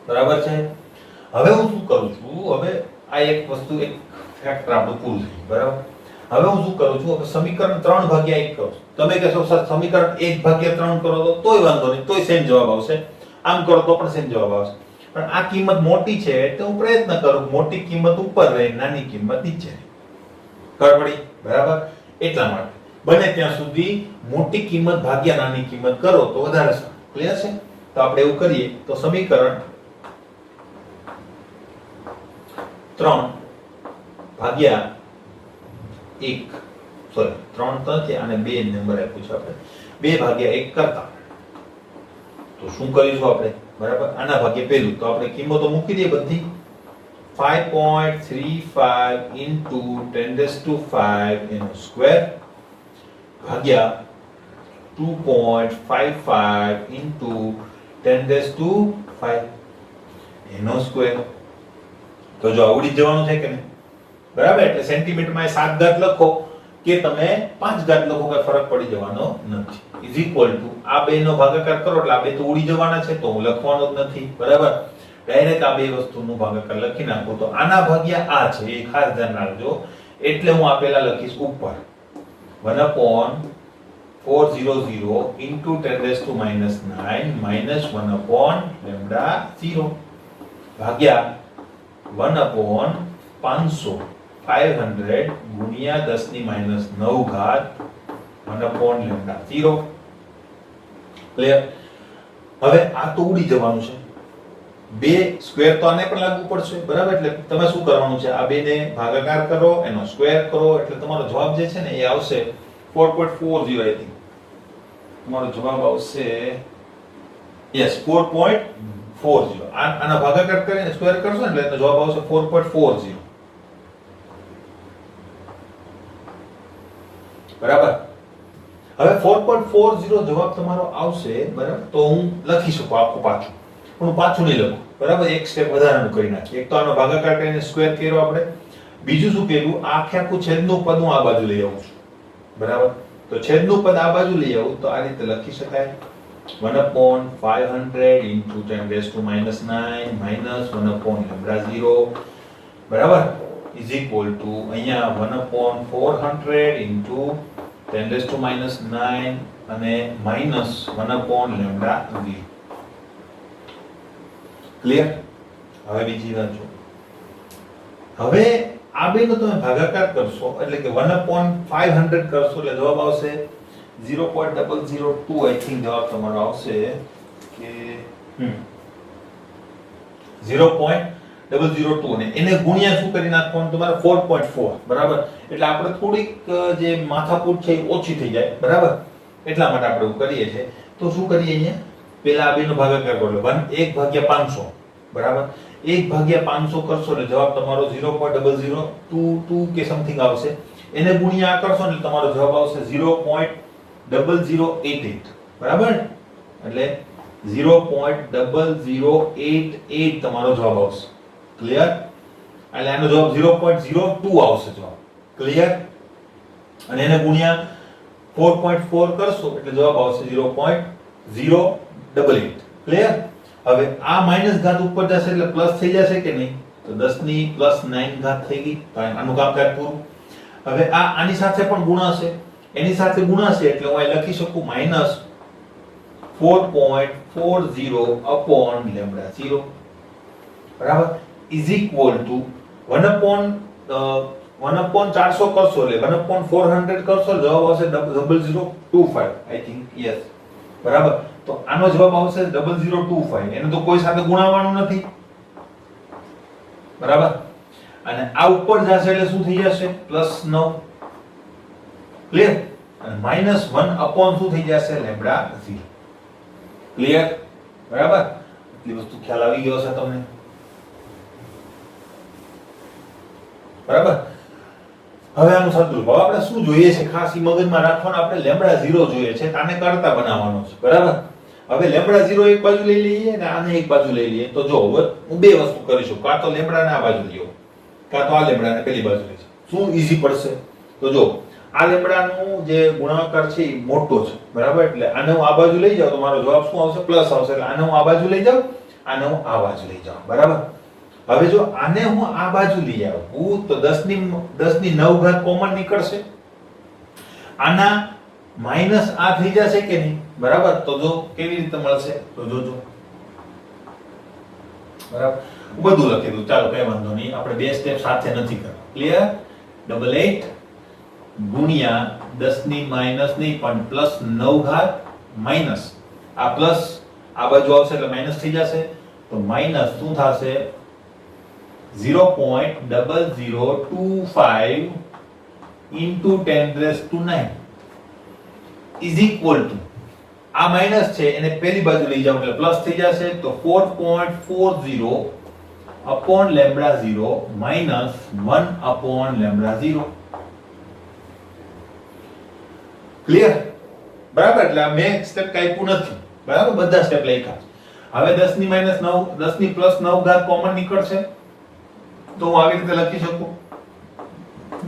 બરાબર છે. હવે હું શું કરું છું, હવે આ એક વસ્તુ એક ફેક્ટર આપણું પૂરું થયું, બરાબર. હવે હું શું કરું છું, સમીકરણ 3/1 કરું છું. તમે કહેશો સર સમીકરણ 1/3 કરો તો તોય વાંધો નહીં, તોય સેમ જવાબ આવશે, આમ કરો તો પણ સેમ જવાબ આવશે. પણ આ કિંમત મોટી છે એટલે હું પ્રયત્ન કરું મોટી કિંમત ઉપર રહે, નાની કિંમત નીચે રહે, ખબર પડી, બરાબર. એટલા માટે બને ત્યાં સુધી મોટી કિંમત ભાગ્યા નાની કિંમત કરો તો વધારે સારું, ક્લિયર છે. તો આપણે એવું કરીએ તો સમીકરણ 3/1, સોરી 3 તો નથી, આને 2 નંબર આપ્યું છે આપણે, 2/1 કરતા તો શું કરીશું આપણે, બરાબર. આના ભાગે પેલું તો આપણે કિંમતો મૂકી દઈએ બધી, 5.35 into 10⁵ એનો સ્ક્વેર ભાગ્યા 2.55 into 10⁵ એનો સ્ક્વેર. તો જો આવડી જવાનું છે કે નહીં, બરાબર. એટલે સેન્ટીમીટરમાં 7 ઘાત લખો કે તમે 5 ઘાત લખો, કઈ ફરક પડી જવાનો નથી. ઇઝ ઇક્વલ ટુ આ બે નો ભાગાકાર કરો એટલે આ બે તો ઉડી જવાના છે, તો હું લખવાનો જ નથી, બરાબર. ડાયરેક્ટ આ બે વસ્તુનો ભાગાકાર લખી નાખો તો આના ભાગ્યા આ છે, એ ખાસ ધ્યાન રાખજો. એટલે હું આપેલા લખીશ ઉપર 1/400 into 10⁻⁹ -1/λ0 ભાગ્યા 1/500 ગુણ્યા 10⁻⁹ 1/λ0, ક્લિયર. હવે આ તો ઉડી જવાનું છે, બે સ્ક્વેર તો આને પણ લાગુ પડશે, બરાબર. એટલે તમે શું કરવાનું છે, આ બેને ભાગાકાર કરો, એનો સ્ક્વેર કરો, એટલે તમારો જવાબ જે છે ને એ આવશે 4.40. આઈ થિંક તમારો જવાબ આવશે યસ 4.40. આના ભાગાકાર કરીને સ્ક્વેર કરશો એટલે એનો જવાબ આવશે 4.40, બરાબર. હવે 4.40 જવાબ તમારો આવશે, બરાબર. તો હું લખી શકું આખું પાછું, પણ હું પાછું નહીં લખું, બરાબર. એક સ્ટેપ વધારાનું કરી નાખીએ. એક તો આનો ભાગાકાર કરીને સ્ક્વેર કર્યો આપણે, બીજું શું કર્યું, આખે આખું છેદનું પદ હું આ બાજુ લઈ આવું છું, બરાબર. તો છેદનું પદ આ બાજુ લઈ આવું તો આ રીતે લખી શકાય 1/500 into 10 raised to minus 9 minus 1/λ0, બરાબર, is equal to અહીંયા 1/400 into 10 raised to minus 9 અને minus 1/λ0. ક્લિયર? હવે બીજી વાત જો, હવે આ બેનો તમે ભાગાકાર કરશો એટલે કે 1/500 કરશો એટલે જવાબ આવશે 0.002. આઈ થિંક જવાબ તમારો આવશે કે 0.002 અને એને ગુણ્યા શું કરી નાખવાનું તમારે 4.4, બરાબર. એટલે આપણે થોડીક જે માથાકૂટ છે એ ઓછી થઈ જાય, બરાબર. એટલા માટે આપણે એવું કરીએ છીએ. તો શું કરીએ અહીંયા, પહેલા આ બેનો ભાગાકાર કરો એટલે 1/500, બરાબર. 1/500 કરશો એટલે જવાબ તમારો 0.0022 કે સમથિંગ આવશે. એને ગુણ્યા આ કરશો એટલે તમારો જવાબ આવશે 0.0088, બરાબર. એટલે 0.0088 તમારો જવાબ આવશે. ક્લિયર? એટલે આનો જવાબ 0.02 આવશે જવાબ. ક્લિયર? અને એને ગુણ્યા 4.4 કરશો એટલે જવાબ આવશે 0.088. ક્લિયર? હવે આ માઈનસ ઘાત ઉપર જશે એટલે પ્લસ થઈ જશે કે નહીં, તો 10 ની +9 ઘાત થઈ ગઈ, તો આનું કામકાજ પૂરું. હવે આ આની સાથે પણ ગુણાશે, એની સાથે ગુણાશે એટલે હું અહીં લખી શકું -4.40/λ0, બરાબર, ઇઝ ઇક્વલ ટુ 1/400 કરશો એટલે 1/400 કરશો જવાબ આવશે 0025. આઈ થિંક યસ, બરાબર. તો આનો જવાબ આવશે 0025. એને તો કોઈ સાથે ગુણાવવાનું નથી, બરાબર. અને આ ઉપર જશે એટલે શું થઈ જશે +9. ક્લિયર? અને -1 શું થઈ જશે λ0. ક્લિયર? બરાબર. એટલી વસ્તુ ખ્યાલ આવી ગયો છે તમને, બરાબર. હવે આનું સદરૂપ હવે આપણે શું જોઈએ છે ખાસ ઈ મગજમાં રાખવાનું, આપણે λ0 જોઈએ છે, આને કરતા બનાવવાનો છે, બરાબર. હવે λ0 એક બાજુ લઈ લઈએ અને આને એક બાજુ લઈ લઈએ. તો જો હવે હું બે વસ્તુ કરીશું, કાં તો λ ને આ બાજુ લઈ આવું, કાં તો આ λ ને પેલી બાજુ લઈશ. શું ઈઝી પડશે? તો જો આ λ નું જે ગુણાકાર છે એ મોટો છે, બરાબર. એટલે આને હું આ બાજુ લઈ જાઉં તો મારો જવાબ શું આવશે? પ્લસ આવશે. એટલે આને હું આ બાજુ લઈ જાઉં, આને હું આ બાજુ લઈ જાઉં, બરાબર. હવે જો આને હું આ બાજુ લઈ આવું તો 10 ની 9 ઘાત કોમન નીકળશે, આના માઈનસ આ થઈ જશે કે નહીં, બરાબર. તો જો કેવી રીતે મળશે તો જોજો, બરાબર. બધું લખી દઉં, ચાલો કઈ વાંધો નહીં, આપણે બે સ્ટેપ સાથે નથી કરવા. ક્લિયર? 88 ગુણ્યા 10 ની માઈનસ નહીં પણ +9 ઘાત માઈનસ આ પ્લસ આ બાજુ આવશે એટલે માઈનસ થઈ જશે, તો માઈનસ શું થશે 0.0025 into 10⁻⁹ is equal to આ માઈનસ છે એને પેલી બાજુ લઈ જાવ એટલે પ્લસ થઈ જશે, તો 4.40/λ0 minus 1/λ0. ક્લિયર? બરાબર. એટલે આ મેં સ્ટેપ કાપ્યું નથી, બરાબર, બધા સ્ટેપ લખ્યા. હવે 10 ની -9 10 ની +9 ઘાત કોમન નીકળશે તો હું આવી રીતે લખી શકું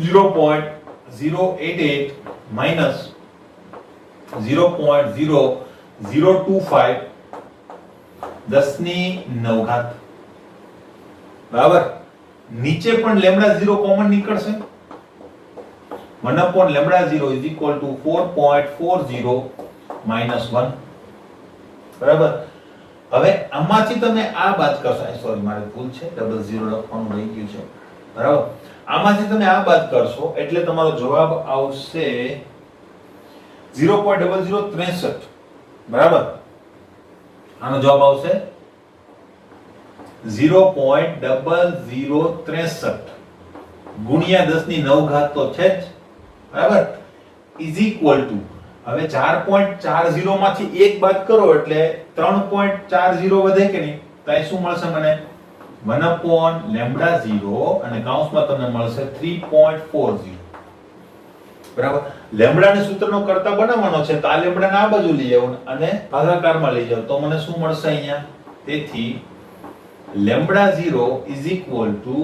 0.088 minus 0.0025 10 ની 9 ઘાત, બરાબર. નીચે પણ λ0 કોમન નીકળશે, 1/λ0 is equal to 4.40 minus 1, બરાબર. હવે આમાંથી તમે આ બાદ કરશો, સોરી મારી ભૂલ છે, 00 લખવાનું રહી ગયું છે, બરાબર. આમાંથી તમે આ બાદ કરશો એટલે તમારો જવાબ આવશે 0.0063, બરાબર. આનો જવાબ આવશે 0.0063 ગુણ્યા 10 ની 9 ઘાત તો છે જ, બરાબર, ઇઝ ઇક્વલ ટુ હવે 4.40 માંથી 1 બાદ કરો એટલે 3.40 વધે કે નહીં, તો અહીં શું મળશે મને 1/λ0 અને કૌંસમાં તમને મળશે 3.40, બરાબર. લેમ્બડા ને સૂત્રનો કરતા બનાવવાનો છે તો આ લેમ્બડા ને આ બાજુ લઈ જાવ અને ભાગાકારમાં લઈ જાવ તો મને શું મળશે અહીંયા, તેથી λ0 is equal to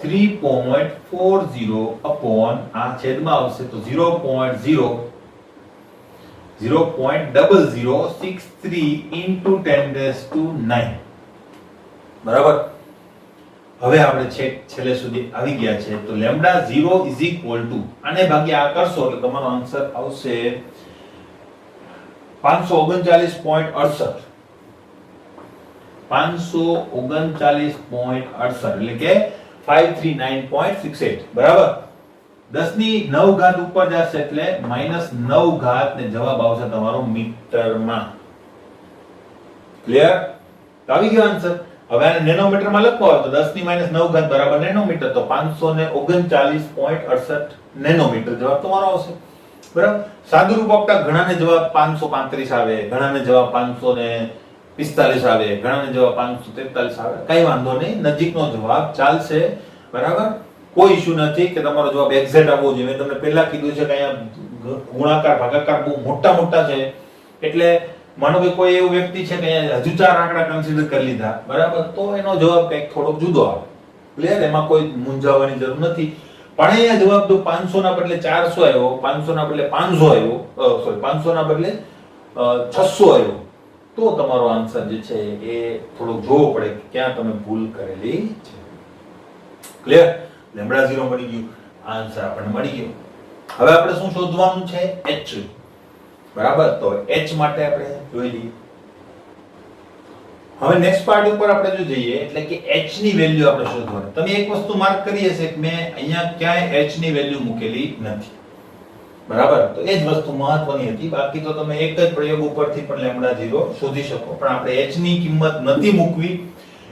3.40 upon આ છેદમાં આવશે તો 0.0063 into 10 raised to 9 બરાબર. હવે આપણે છેલ્લે સુધી આવી ગયા છે તો લેમ્ડા 0 ઇઝ ઇક્વલ ટુ આને ભાગ્યા આ કરશો એટલે તમારો આન્સર આવશે 539.68 539.68 એટલે કે 539.68 બરાબર. 10 ની 9 ઘાત ઉપર જશે એટલે -9 ઘાત ને જવાબ આવશે તમારો મીટરમાં. ક્લિયર? આવી ગયો આન્સર. હવે આને નેનોમીટર માં લખો તો 10 ની -9 ઘાત બરાબર નેનોમીટર તો 539.68 નેનોમીટર જવાબ તમારો આવશે. બરાબર. સાદું રૂપ આપતા ઘણાને જવાબ 535 આવે, ઘણાને જવાબ 545 આવે, ઘણાને જવાબ 543 આવે. કઈ વાંધો નહીં, નજીકનો જવાબ ચાલશે. બરાબર. કોઈ ઇશ્યુ નથી કે તમારો જવાબ એક્ઝેક્ટ આવવો જોઈએ. મેં તમને પહેલા કીધું છે કે અહીંયા ગુણાકાર ભાગાકાર બહુ મોટા છે એટલે માનો કે કોઈ એવું વ્યક્તિ છે કે હજુ 4 આંકડા કન્સિડર કરી લીધા બરાબર તો એનો જવાબ કંઈક થોડોક જુદો આવે. ક્લિયર? એમાં કોઈ મૂંઝાવાની જરૂર નથી. પણ અહીંયા જવાબ તો 500 ના બદલે 400 આવ્યો, 500 ના બદલે 500 આવ્યો, સોરી 500 ના બદલે 600 આવ્યો તો તમારો આન્સર જે છે એ થોડોક જોવો પડે કે ક્યાં તમે ભૂલ કરેલી છે. ક્લિયર? લેમ્ડા 0 મળી ગયું, આન્સર આપણને મળી ગયો. હવે આપણે શું શોધવાનું છે? h. બરાબર. તો h માટે આપણે જોઈ લઈએ. હવે નેક્સ્ટ પાર્ટ ઉપર આપણે જો જઈએ એટલે કે h ની વેલ્યુ આપણે શોધવાની. તમે એક વસ્તુ માર્ક કરી હશે કે મેં અહીંયા ક્યાંય h ની વેલ્યુ મૂકેલી નથી. બરાબર. તો એ જ વસ્તુ મહત્વની હતી. બાકી તો તમે એક જ પ્રયોગ ઉપરથી પણ લેમ્ડા 0 શોધી શકો. પણ આપણે h ની કિંમત નથી મૂકવી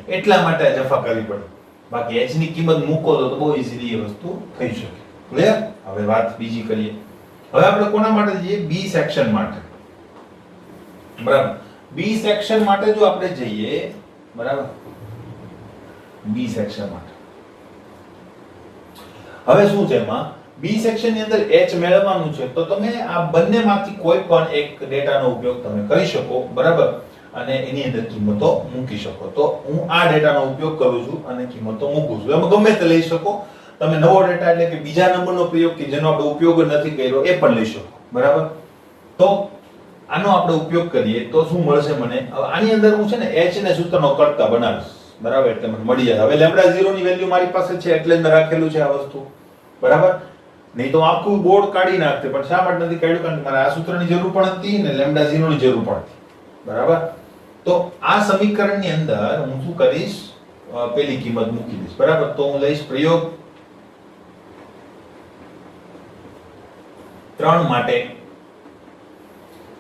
એટલા માટે જફા કરવી પડે. બાકી h ની કિંમત મૂકો તો બહુ ઈઝીલી એ વસ્તુ થઈ શકે. ક્લિયર? હવે વાત બીજી કરીએ. હવે આપણે કોના માટે જઈએ? બી સેક્શન માટે. બરાબર. બી સેક્શન માટે જો આપણે જઈએ બરાબર બી સેક્શન માટે હવે શું છે એમાં બી સેક્શન ની અંદર h મેળવવાનું છે તો તમે આ બંનેમાંથી કોઈ પણ એક ડેટાનો ઉપયોગ તમે કરી શકો. બરાબર. અને એની અંદર કિંમતો મૂકી શકો. તો હું આ ડેટાનો ઉપયોગ કરું છું અને કિંમતો મૂકું છું. એમાં ગમે તે લઈ શકો. તમે નવો ડેટા એટલે કે બીજા નંબરનો પ્રયોગ કે જેનો આપણે ઉપયોગ નથી કર્યો એ પણ લઈ શકો. બરાબર. તો આનો આપણે ઉપયોગ કરીએ તો શું મળશે મને? આની અંદર હું છે ને h ને સૂત્રનો કરતા બનાવીશ. બરાબર. એટલે મને મળી જાય. હવે લેમ્ડા 0 ની વેલ્યુ મારી પાસે છે એટલે જ મેં રાખેલું છે આ વસ્તુ. બરાબર. નહીં તો આખું બોર્ડ કાઢી નાખતે. પણ શા માટે નથી કાઢ્યું? કારણ કે મારે આ સૂત્રની જરૂર પણ હતી ને લેમ્ડા 0 ની જરૂર પણ હતી. બરાબર. તો આ સમીકરણની અંદર હું શું કરીશ? પેલી કિંમત મૂકી દઈશ. બરાબર. તો હું લઈશ પ્રયોગ 3 માટે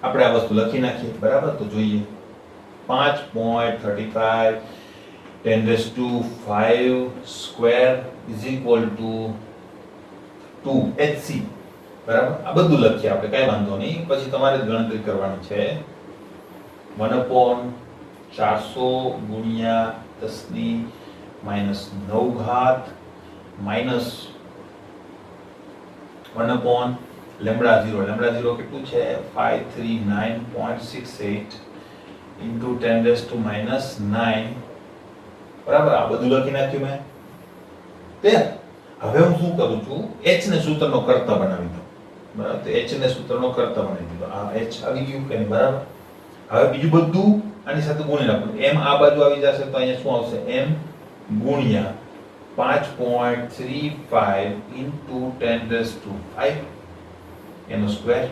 આપણે આ વસ્તુ લખી નાખીએ. બરાબર. તો જોઈએ 5.35 10⁵ square is equal to 2hc. બરાબર. આ બધું લખીએ આપણે, કઈ વાંધો નહીં. પછી તમારે જ ગણતરી કરવાની છે. 1/400 ગુણ્યા 10 ની -9 ઘાત માઈનસ 1 લેમ્ડા 0. લેમ્ડા 0 કેટલું છે? 539.68 into 10⁻⁹ બરાબર. આ બધું લખી નાખ્યું મેં. તે હવે હું શું કરું છું? h ને સૂત્રનો કરતા બનાવી દઉં. બરાબર. તો h ને સૂત્રનો કરતા બનાવી દીધો. આ h આવી ગયું કે નહીં? બરાબર. હવે બીજું બધું આની સાથે ગુણી નાખવું. m આ બાજુ આવી જશે તો અહીંયા શું આવશે? m ગુણ્યા 5.35 into 10⁵ એનો સ્ક્વેર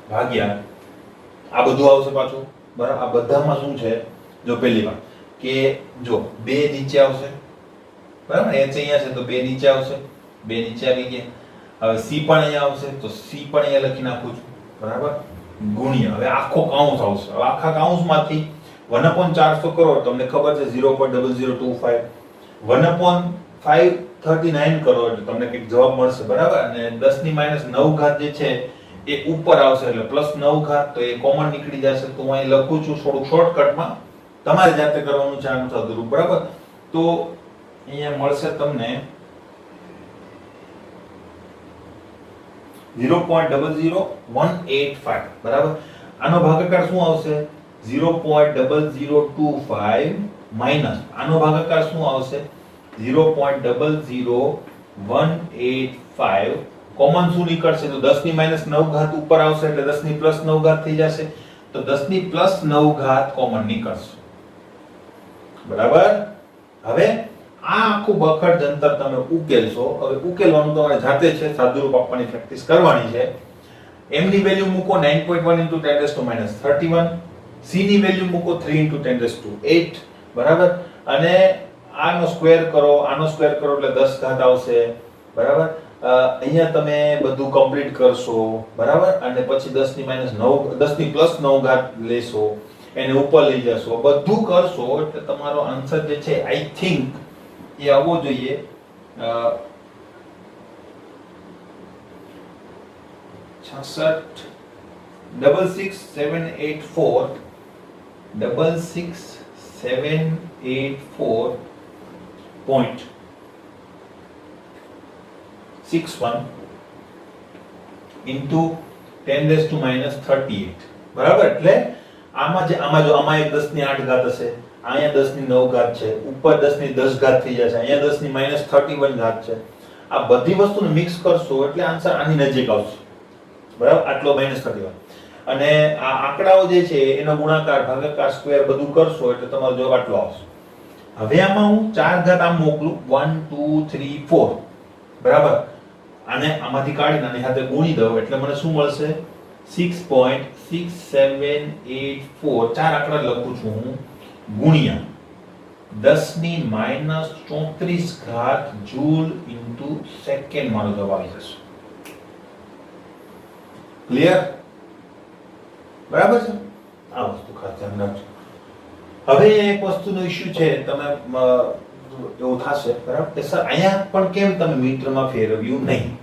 ભાગ્યા આ બધું આવશે પાછું. બરાબર. આ બધામાં શું છે? જો પહેલી વાત કે જો 2 નીચે આવશે. બરાબર. h અહીંયા છે તો 2 નીચે આવશે. 2 નીચે આવી ગયા. હવે c પણ અહીંયા આવશે તો c પણ અહીંયા લખી નાખું છું. બરાબર. ગુણ્યા હવે આખો કૌંસ આવશે. હવે આખા કૌંસમાંથી 1/400 કરો તમને ખબર છે 0.0025 1/539 કરો એટલે તમને કંઈક જવાબ મળશે. બરાબર. અને 10 ની -9 ઘાત જે છે એ ઉપર આવશે એટલે +9 ઘાત તો એ કોમન નીકળી જશે. તો હું અહીં લખું છું થોડું શોર્ટકટમાં. તમારે જાતે કરવાનું છે આનું સાદુરૂપ. બરાબર. તો અહીંયા મળશે તમને 0.00185. બરાબર. આનો ભાગાકાર શું આવશે? 0.0025 માઈનસ આનો ભાગાકાર શું આવશે? 0.00185 કોમન શું નીકળશે તો 10 ની માઈનસ 9 ઘાત ઉપર આવશે એટલે 10 ની પ્લસ 9 ઘાત થઈ જશે તો 10 ની પ્લસ 9 ઘાત કોમન નીકળશે બરાબર હવે આ આખું બખડ જંતર તમે ઉકેલશો હવે ઉકેલવાનું તમારે જાતે છે સાદુરૂપ આપવાની પ્રેક્ટિસ કરવાની છે m ની વેલ્યુ મૂકો 9.1 * 10⁻31 c ની વેલ્યુ મૂકો 3 * 10⁸ બરાબર અને આનો સ્ક્વેર કરો આનો સ્ક્વેર કરો એટલે 10 ઘાત આવશે બરાબર અહીંયા તમે બધું કમ્પ્લીટ કરશો બરાબર અને પછી 10 ની માઈનસ 9 10 ની પ્લસ 9 ઘાત લેશો એને ઉપર લઈ જશો બધું કરશો એટલે તમારો આન્સર જે છે આઈ થિંક એ આવવો જોઈએ 66784 into 10⁻38 બરાબર એટલે આમાં જો આમાં એક 10 ની 8 ઘાત હશે અહીંયા 10 ની 9 ઘાત છે ઉપર 10 ની 10 ઘાત થઈ જશે અહીંયા 10 ની -31 ઘાત છે આ બધી વસ્તુને મિક્સ કરશો એટલે આન્સર આની નજીક આવશે બરાબર આટલો -31 અને આ આંકડાઓ જે છે એનો ગુણાકાર ભાગાકાર સ્ક્વેર બધું કરશો એટલે તમારો જવાબ આટલો આવશે હવે આમાં હું 4 ઘાત આમ મોકલું 1 2 3 4 બરાબર આને આમાંથી કાઢીને આની સાથે ગુણી દઉં એટલે મને શું મળશે 6.6784 ચાર આંકડા લખું છું હું ગુણ્યા 10 ની -34 ઘાત જૂલ ઇન્ટુ સેકન્ડ મારો જવાબ આવી જશે ક્લિયર બરાબર છે આ વસ્તુ ખાસ ધ્યાન રાખજો હવે એક વસ્તુનો ઇશ્યુ છે તમે એવું થશે બરાબર કે સર અહીંયા પણ કેમ તમે મીટરમાં ફેરવ્યું નહીં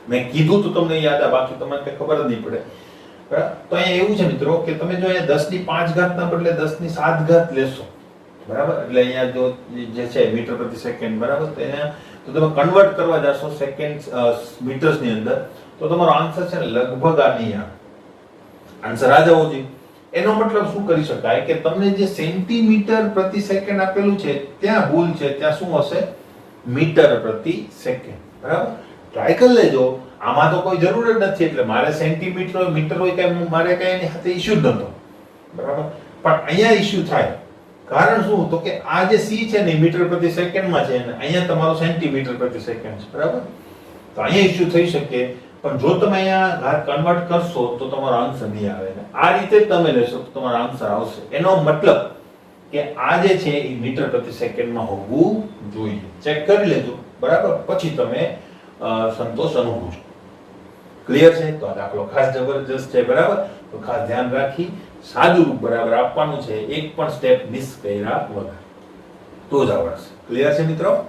મેં કીધું તો તમને યાદ આ બાકી તમને કઈ ખબર જ નહીં પડે બરાબર તો અહીંયા એવું છે મિત્રો કે તમે જો અહીંયા 10 ની 5 ઘાત ના બદલે 10 ની 7 ઘાત લેશો બરાબર એટલે અહીંયા જો જે છે મીટર પ્રતિ સેકન્ડ બરાબર તો એને તો તમે કન્વર્ટ કરવા જશો સેકન્ડ મીટર્સ ની અંદર તો તમારો આન્સર છે લગભગ આ નહીં આવે આન્સર આ જવો જોઈએ એનો મતલબ શું કરી શકાય કે તમને જે સેન્ટીમીટર પ્રતિ સેકન્ડ આપેલું છે ત્યાં ભૂલ છે ત્યાં શું હશે મીટર પ્રતિ સેકન્ડ બરાબર ટ્રાય કરી લેજો આમાં તો કોઈ જરૂર જ નથી એટલે મારે સેન્ટીમીટર હોય મીટર હોય કે મારે કઈ એની સાથે ઇશ્યુ જ નતો બરાબર પણ અહીંયા ઇશ્યુ થાય કારણ શું તો કે આ જે સી છે ને મીટર પ્રતિ સેકન્ડમાં છે અને અહીંયા તમારો સેન્ટીમીટર પ્રતિ સેકન્ડ છે બરાબર તો અહીંયા ઇશ્યુ થઈ શકે પણ જો તમે અહીંયા ઘાત કન્વર્ટ કરશો તો તમારો આન્સર નહીં આવે આ રીતે તમે લેશો તો તમારો આન્સર આવશે એનો મતલબ કે આ જે છે એ મીટર પ્રતિ સેકન્ડમાં હોવું જોઈએ ચેક કરી લેજો બરાબર પછી તમે સંતોષ અનુભવજો ક્લિયર છે તો આ દાખલો ખાસ જબરજસ્ત છે બરાબર તો ખાસ ધ્યાન રાખી સાદું રૂપ બરાબર આપવાનું છે એક પણ સ્ટેપ મિસ કર્યા વગર તો જ આવડશે ક્લિયર છે મિત્રો